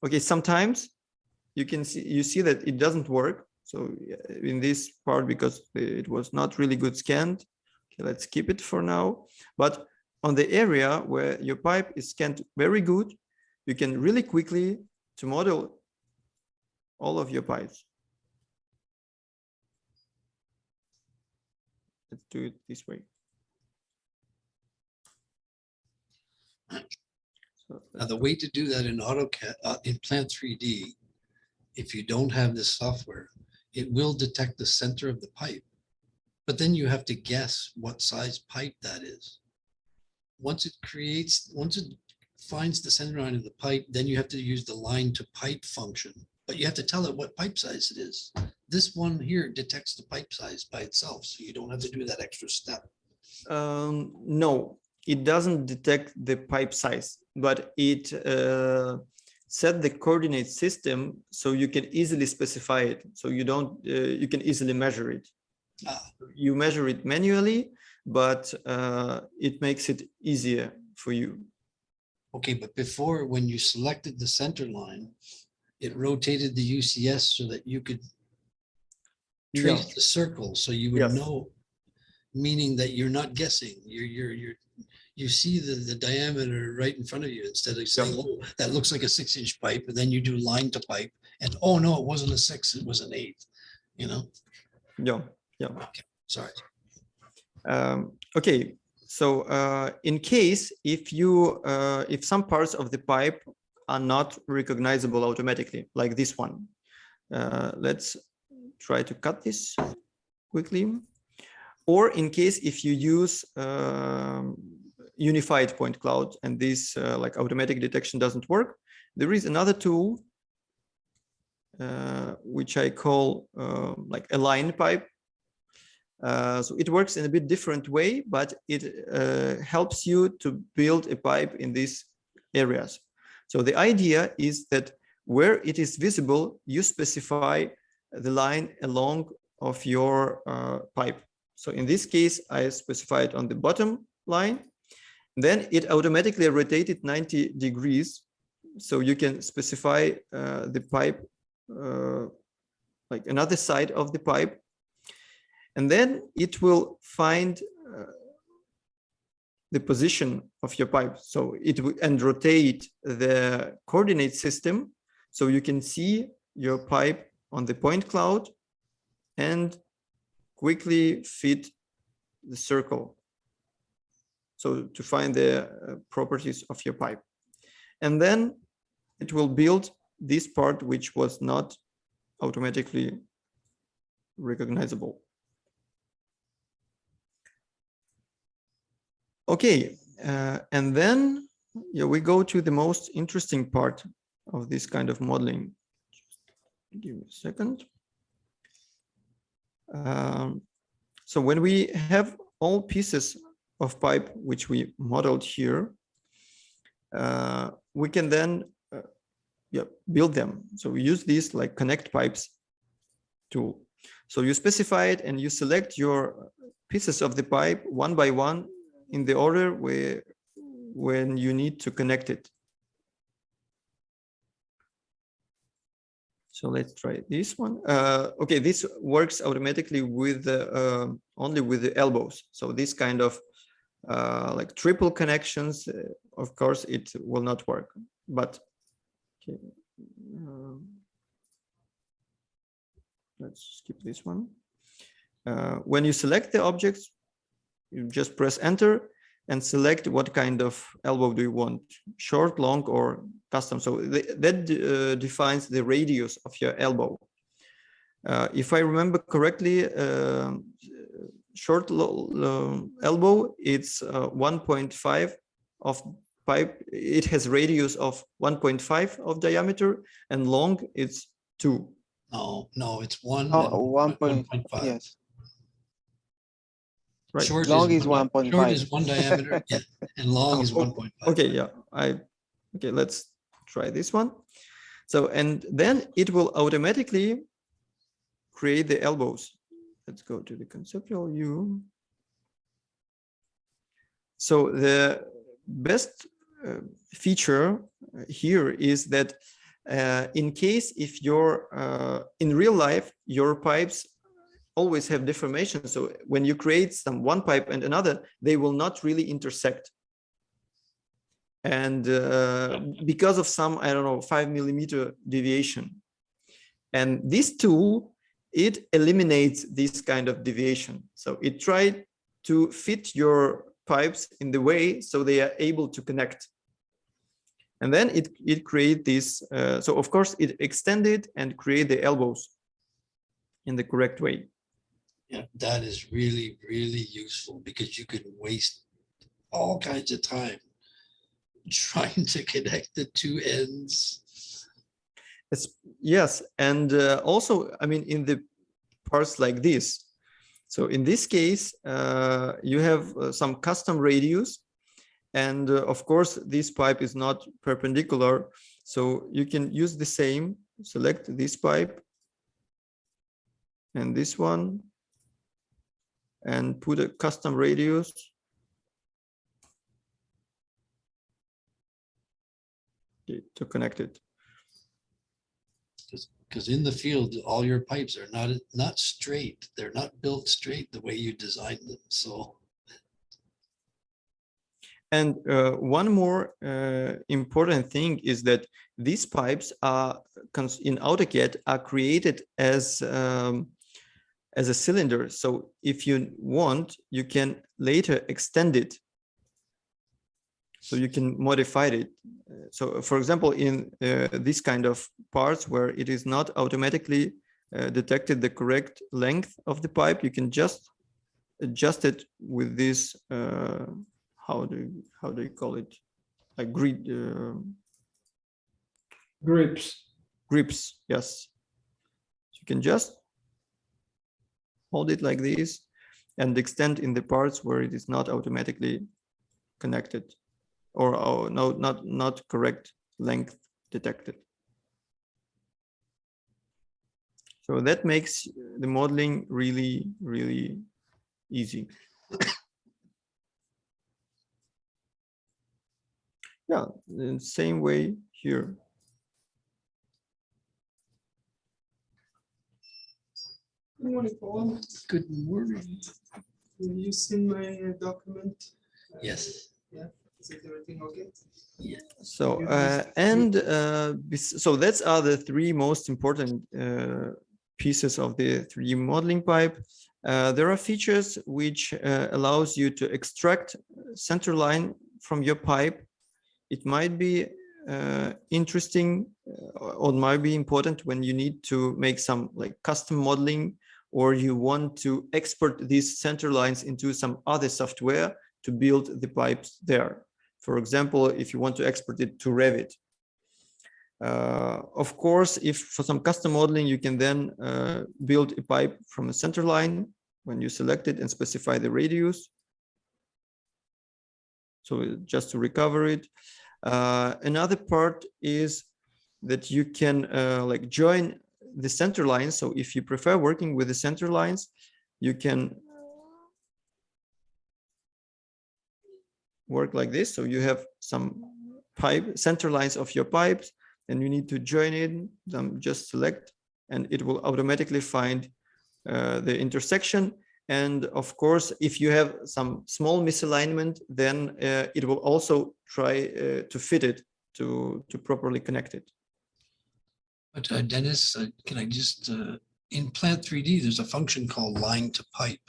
Speaker 1: Okay, sometimes you see that it doesn't work. So in this part, because it was not really good scanned, okay, let's keep it for now. But on the area where your pipe is scanned very good, you can really quickly to model all of your pipes. Let's do it this way.
Speaker 2: Now, the way to do that in AutoCAD, in Plant 3D, if you don't have this software, it will detect the center of the pipe, but then you have to guess what size pipe that is. Once it finds the center line of the pipe, then you have to use the line to pipe function, but you have to tell it what pipe size it is. This one here detects the pipe size by itself, so you don't have to do that extra step.
Speaker 1: No, it doesn't detect the pipe size, but it set the coordinate system so you can easily specify it. So you don't, you can easily measure it. You measure it manually, but it makes it easier for you.
Speaker 2: Okay, but before, when you selected the center line, it rotated the UCS so that you could trace the circle, so you would know, meaning that you're not guessing. You see the diameter right in front of you instead of saying, oh, that looks like a 6-inch pipe, and then you do line to pipe, and oh no, it wasn't a 6, it was an 8. You know?
Speaker 1: Yeah.
Speaker 2: Okay, sorry.
Speaker 1: Okay, so in case if some parts of the pipe are not recognizable automatically, like this one, let's try to cut this quickly. Or in case if you use unified point cloud, and this like automatic detection doesn't work. There is another tool which I call like a line pipe. So it works in a bit different way, but it helps you to build a pipe in these areas. So the idea is that where it is visible, you specify the line along of your pipe. So in this case, I specified on the bottom line. Then it automatically rotated 90 degrees. So you can specify the pipe, like another side of the pipe. And then it will find the position of your pipe. So it will and rotate the coordinate system. So you can see your pipe on the point cloud and quickly fit the circle. So to find the properties of your pipe. And then it will build this part which was not automatically recognizable. Okay, and then we go to the most interesting part of this kind of modeling. Just give me a second. So when we have all pieces of pipe which we modeled here, we can then build them. So we use this like connect pipes tool. So you specify it and you select your pieces of the pipe one by one in the order when you need to connect it. So let's try this one. Okay, this works automatically with the, only with the elbows. So this kind of like triple connections, of course, it will not work. But okay, let's skip this one. When you select the objects, you just press enter and select what kind of elbow do you want, short, long, or custom. So that defines the radius of your elbow. If I remember correctly, short elbow, it's 1.5 of pipe. It has radius of 1.5 of diameter, and long it's 2.
Speaker 2: No, it's 1.
Speaker 5: Oh,
Speaker 2: 1.5.
Speaker 5: Yes.
Speaker 1: Right.
Speaker 2: Short
Speaker 5: Long is 1.5.
Speaker 2: Short is 1 diameter, yeah, and long is 1.5.
Speaker 1: Okay, yeah. Okay, let's try this one. So, and then it will automatically create the elbows. Let's go to the conceptual view. So the best feature here is that in case if you're in real life, your pipes always have deformation. So when you create one pipe and another, they will not really intersect. And because of some, I don't know, 5 millimeter deviation. And this tool, it eliminates this kind of deviation. So it tried to fit your pipes in the way so they are able to connect. And then it create this. So of course it extended and create the elbows in the correct way.
Speaker 2: Yeah, that is really, really useful because you could waste all kinds of time trying to connect the two ends.
Speaker 1: Yes, and also, I mean, in the parts like this. So in this case, you have some custom radius, and of course, this pipe is not perpendicular. So you can use the same, select this pipe and this one, and put a custom radius. To connect it.
Speaker 2: Because in the field, all your pipes are not straight. They're not built straight the way you designed them. So.
Speaker 1: And one more important thing is that these pipes are in AutoCAD are created as a cylinder. So if you want, you can later extend it. So you can modify it. So for example, in this kind of parts where it is not automatically detected the correct length of the pipe, you can just adjust it with this how do you call it, like grid grips. Yes, you can just hold it like this and extend in the parts where it is not automatically connected, or no, not correct length detected. So that makes the modeling really, really easy. Yeah, in the same way here.
Speaker 7: Good morning, Paul.
Speaker 2: Good morning.
Speaker 7: Have you seen my document?
Speaker 2: Yes.
Speaker 7: Yeah. Is it everything okay?
Speaker 2: Yeah.
Speaker 1: So so that's are the three most important pieces of the 3D modeling pipe. There are features which allows you to extract center line from your pipe. It might be interesting or might be important when you need to make some like custom modeling, or you want to export these center lines into some other software to build the pipes there. For example, if you want to export it to Revit. Of course, if for some custom modeling, you can then build a pipe from a center line when you select it and specify the radius. So just to recover it. Another part is that you can like join the center lines. So if you prefer working with the center lines, you can work like this. So you have some pipe center lines of your pipes, and you need to join in them. Just select, and it will automatically find the intersection. And of course, if you have some small misalignment, then it will also try to fit it to properly connect it.
Speaker 2: But Dennis, can I just, in Plant 3D, there's a function called line to pipe.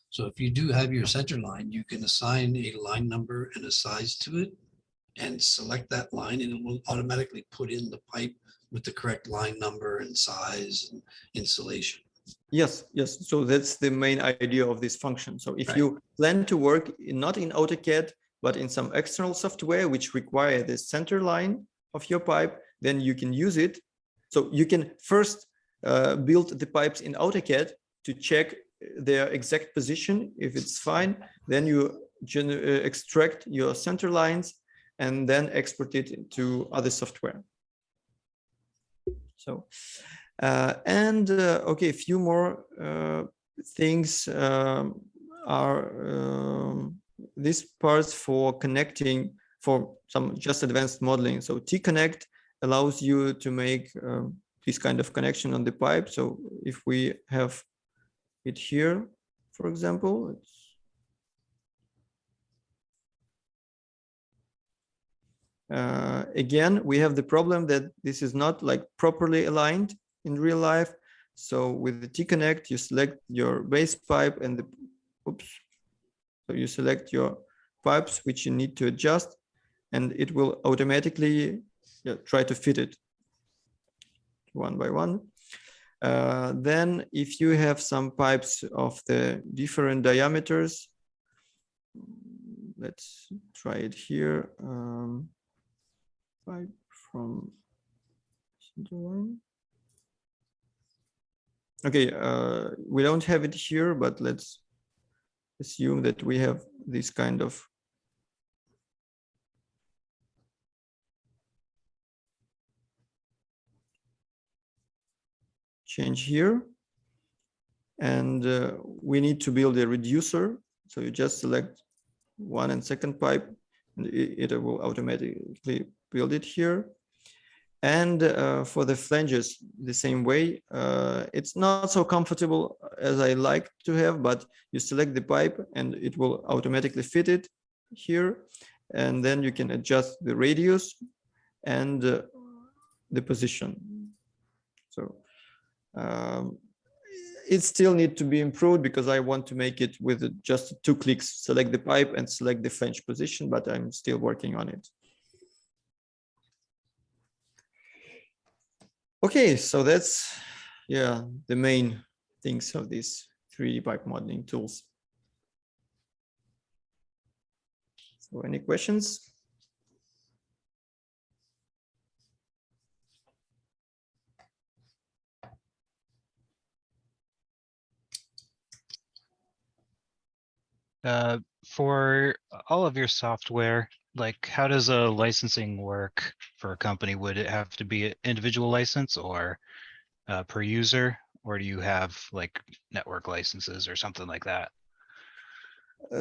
Speaker 2: So if you do have your center line, you can assign a line number and a size to it and select that line, and it will automatically put in the pipe with the correct line number and size and insulation.
Speaker 1: Yes, yes. So that's the main idea of this function. So if you plan to work not in AutoCAD, but in some external software which require the center line of your pipe, then you can use it. So you can first build the pipes in AutoCAD to check their exact position. If it's fine, then you extract your center lines and then export it to other software. So, okay, a few more things are these parts for connecting for some just advanced modeling. So T-Connect allows you to make this kind of connection on the pipe. So if we have it here, for example, again, we have the problem that this is not like properly aligned in real life. So with the T-Connect, you select your base pipe and the, oops. So you select your pipes, which you need to adjust, and it will automatically try to fit it one by one. Then if you have some pipes of the different diameters, let's try it here. Pipe from center line. Okay, we don't have it here, but let's assume that we have this kind of change here. And we need to build a reducer. So you just select 1 and 2nd pipe, and it will automatically build it here. And for the flanges, the same way. It's not so comfortable as I like to have, but you select the pipe and it will automatically fit it here. And then you can adjust the radius and the position. So it still needs to be improved because I want to make it with just 2 clicks, select the pipe and select the flange position, but I'm still working on it. Okay, so that's, yeah, the main things of these 3D pipe modeling tools. So any questions?
Speaker 4: For all of your software, like how does a licensing work for a company? Would it have to be an individual license or per user, or do you have like network licenses or something like that?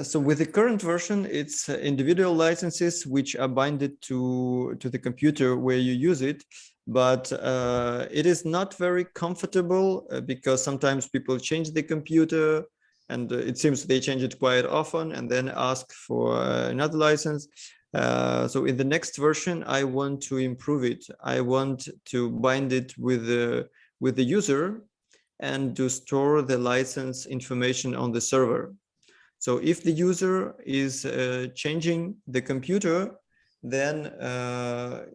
Speaker 1: So with the current version, it's individual licenses which are binded to the computer where you use it, but it is not very comfortable because sometimes people change the computer, and it seems they change it quite often and then ask for another license. So in the next version, I want to improve it. I want to bind it with the user and to store the license information on the server. So if the user is changing the computer, then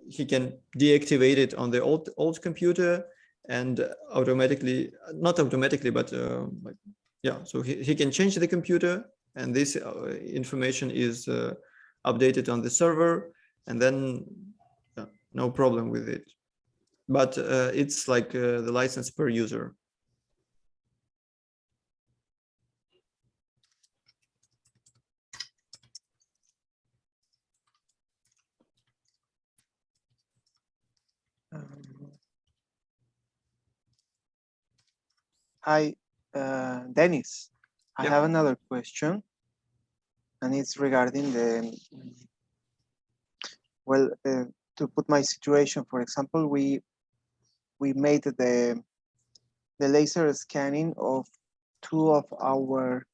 Speaker 1: he can deactivate it on the old computer and automatically, not automatically, but yeah, so he can change the computer and this information is updated on the server, and then no problem with it. But it's like the license per user.
Speaker 5: Hi, Dennis. I
Speaker 1: Yep.
Speaker 5: have another question, and it's regarding the, well, to put my situation, for example, we made the laser scanning of 2 of our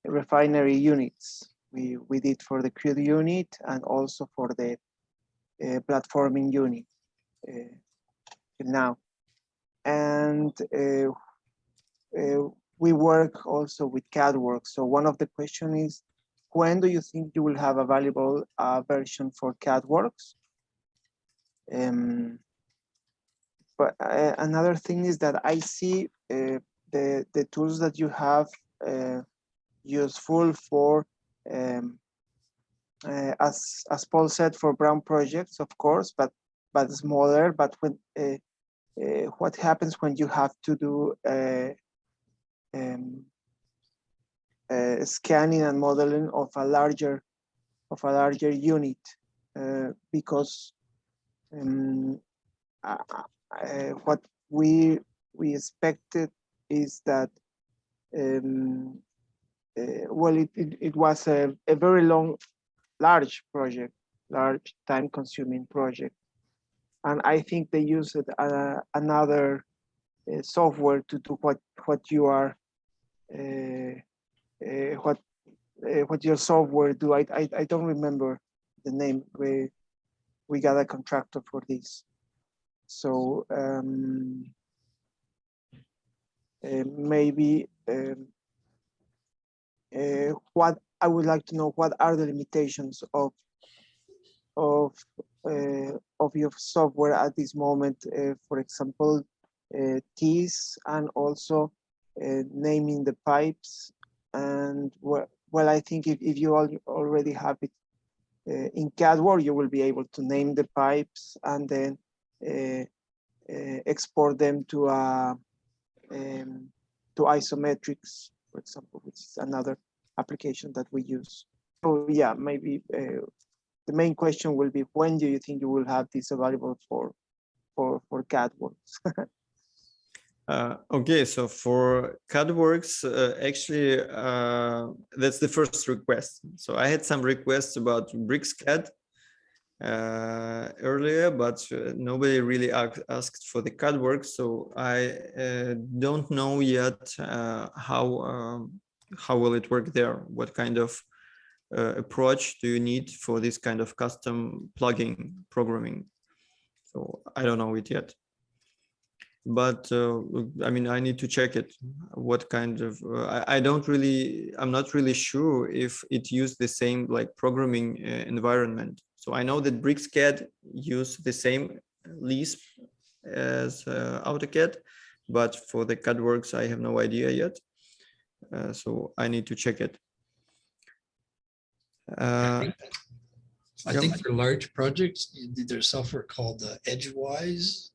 Speaker 5: refinery units. We did for the crude unit and also for the platforming unit now. And we work also with CADWorks. So one of the questions is, when do you think you will have a valuable version for CADWorks? But another thing is that I see the tools that you have useful for, as Paul said, for brown projects, of course, but smaller. But when what happens when you have to do scanning and modeling of a larger unit, because what we expected is that well, it was a very large project, large time-consuming project, and I think they used another software to do what you are what your software do. I don't remember the name. We got a contractor for this, so maybe what I would like to know, what are the limitations of your software at this moment, for example, keys, and also naming the pipes. And well, I think if you already have it in CADWorks, you will be able to name the pipes and then export them to isometrics, for example, which is another application that we use. So yeah, maybe the main question will be, when do you think you will have this available for CADWorks?
Speaker 1: Okay, so for CADWorks, actually, that's the first request. So I had some requests about BricsCAD earlier, but nobody really asked for the CADWorks. So I don't know yet how will it work there. What kind of approach do you need for this kind of custom plugging programming? So I don't know it yet. But I mean, I need to check it. What kind of I'm not really sure if it used the same like programming environment. So I know that BricsCAD use the same Lisp as AutoCAD, but for the CADWorks, I have no idea yet. So I need to check it.
Speaker 2: I
Speaker 1: Yep.
Speaker 2: think for large projects, there's software called Edgewise.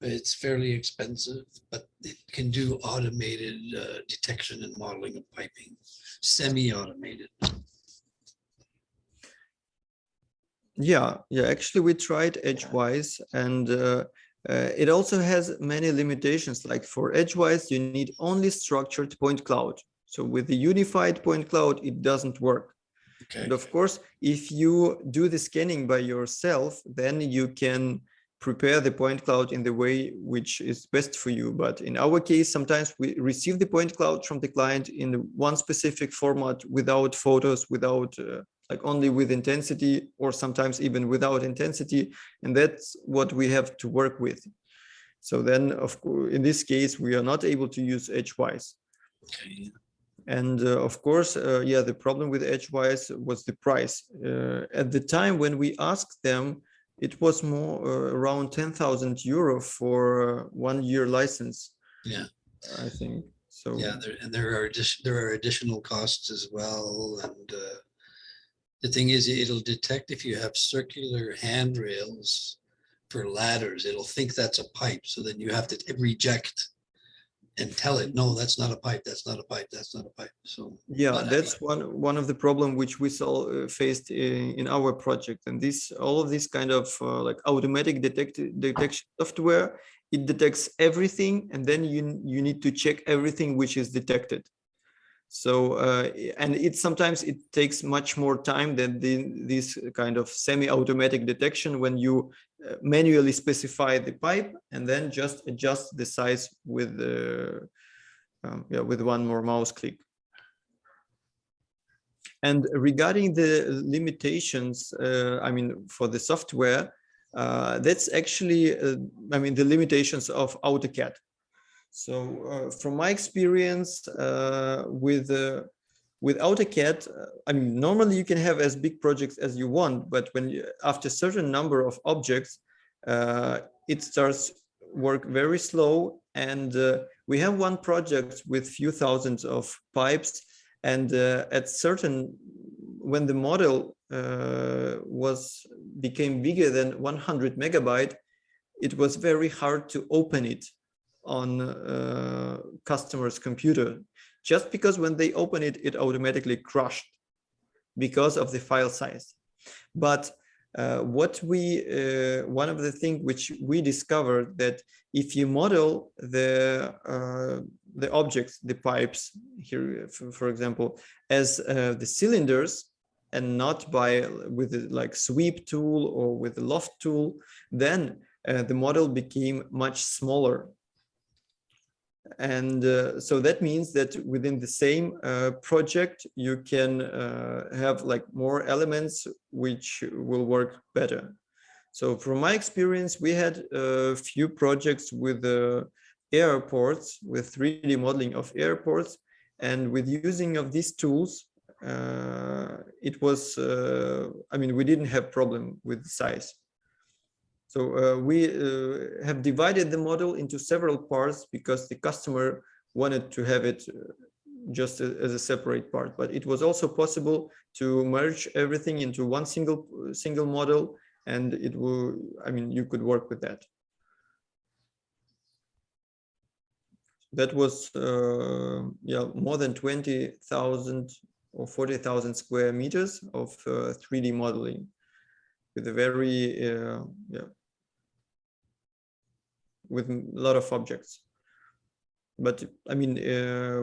Speaker 2: It's fairly expensive, but it can do automated detection and modeling of piping, semi-automated.
Speaker 1: Yeah, actually we tried Edgewise, and it also has many limitations. Like for Edgewise, you need only structured point cloud. So with the unified point cloud, it doesn't work.
Speaker 2: Okay.
Speaker 1: And of course, if you do the scanning by yourself, then you can prepare the point cloud in the way which is best for you. But in our case, sometimes we receive the point cloud from the client in one specific format without photos, without like only with intensity, or sometimes even without intensity. And that's what we have to work with. So then, of course, in this case, we are not able to use Edgewise.
Speaker 2: Okay.
Speaker 1: And of course, yeah, the problem with Edgewise was the price. At the time when we asked them, it was more around 10,000 euro for 1 year license.
Speaker 2: Yeah.
Speaker 1: I think so.
Speaker 2: Yeah, there are additional costs as well, and the thing is, it'll detect if you have circular handrails for ladders. It'll think that's a pipe, so then you have to reject and tell it, no, that's not a pipe, that's not a pipe, that's not a pipe. So
Speaker 1: yeah, that's one of the problem which we saw faced in our project. And this all of this kind of like automatic detection software, it detects everything, and then you need to check everything which is detected. So and sometimes it takes much more time than this kind of semi-automatic detection, when you manually specify the pipe and then just adjust the size with with one more mouse click. And regarding the limitations, I mean, for the software, that's actually I mean, the limitations of AutoCAD. So from my experience with AutoCAD, I mean, normally you can have as big projects as you want, but when after a certain number of objects, it starts work very slow. And we have one project with few thousands of pipes, and when the model became bigger than 100 megabyte, it was very hard to open it on customer's computer, just because when they open it, it automatically crashed because of the file size. But one of the things which we discovered, that if you model the objects, the pipes here, for example, as the cylinders, and not with like sweep tool or with the loft tool, then the model became much smaller. And so that means that within the same project, you can have like more elements which will work better. So from my experience, we had a few projects with airports, with 3D modeling of airports, and with using of these tools, it was, I mean, we didn't have problem with the size. So we have divided the model into several parts because the customer wanted to have it just as a separate part. But it was also possible to merge everything into one single model, and it will, I mean, you could work with that. That was yeah, more than 20,000 or 40,000 square meters of 3D modeling, with a very yeah, with a lot of objects. But I mean,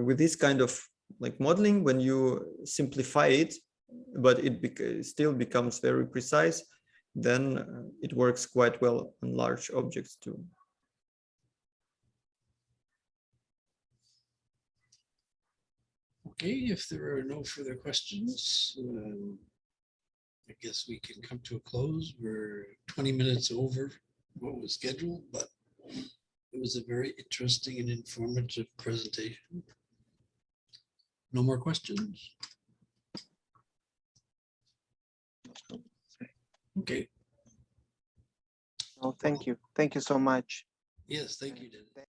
Speaker 1: with this kind of like modeling, when you simplify it, but it still becomes very precise, then it works quite well on large objects too.
Speaker 2: Okay, if there are no further questions, I guess we can come to a close. We're 20 minutes over what was scheduled, but it was a very interesting and informative presentation. No more questions? Okay.
Speaker 5: Oh, thank you. Thank you so much.
Speaker 2: Yes, thank you, Dennis.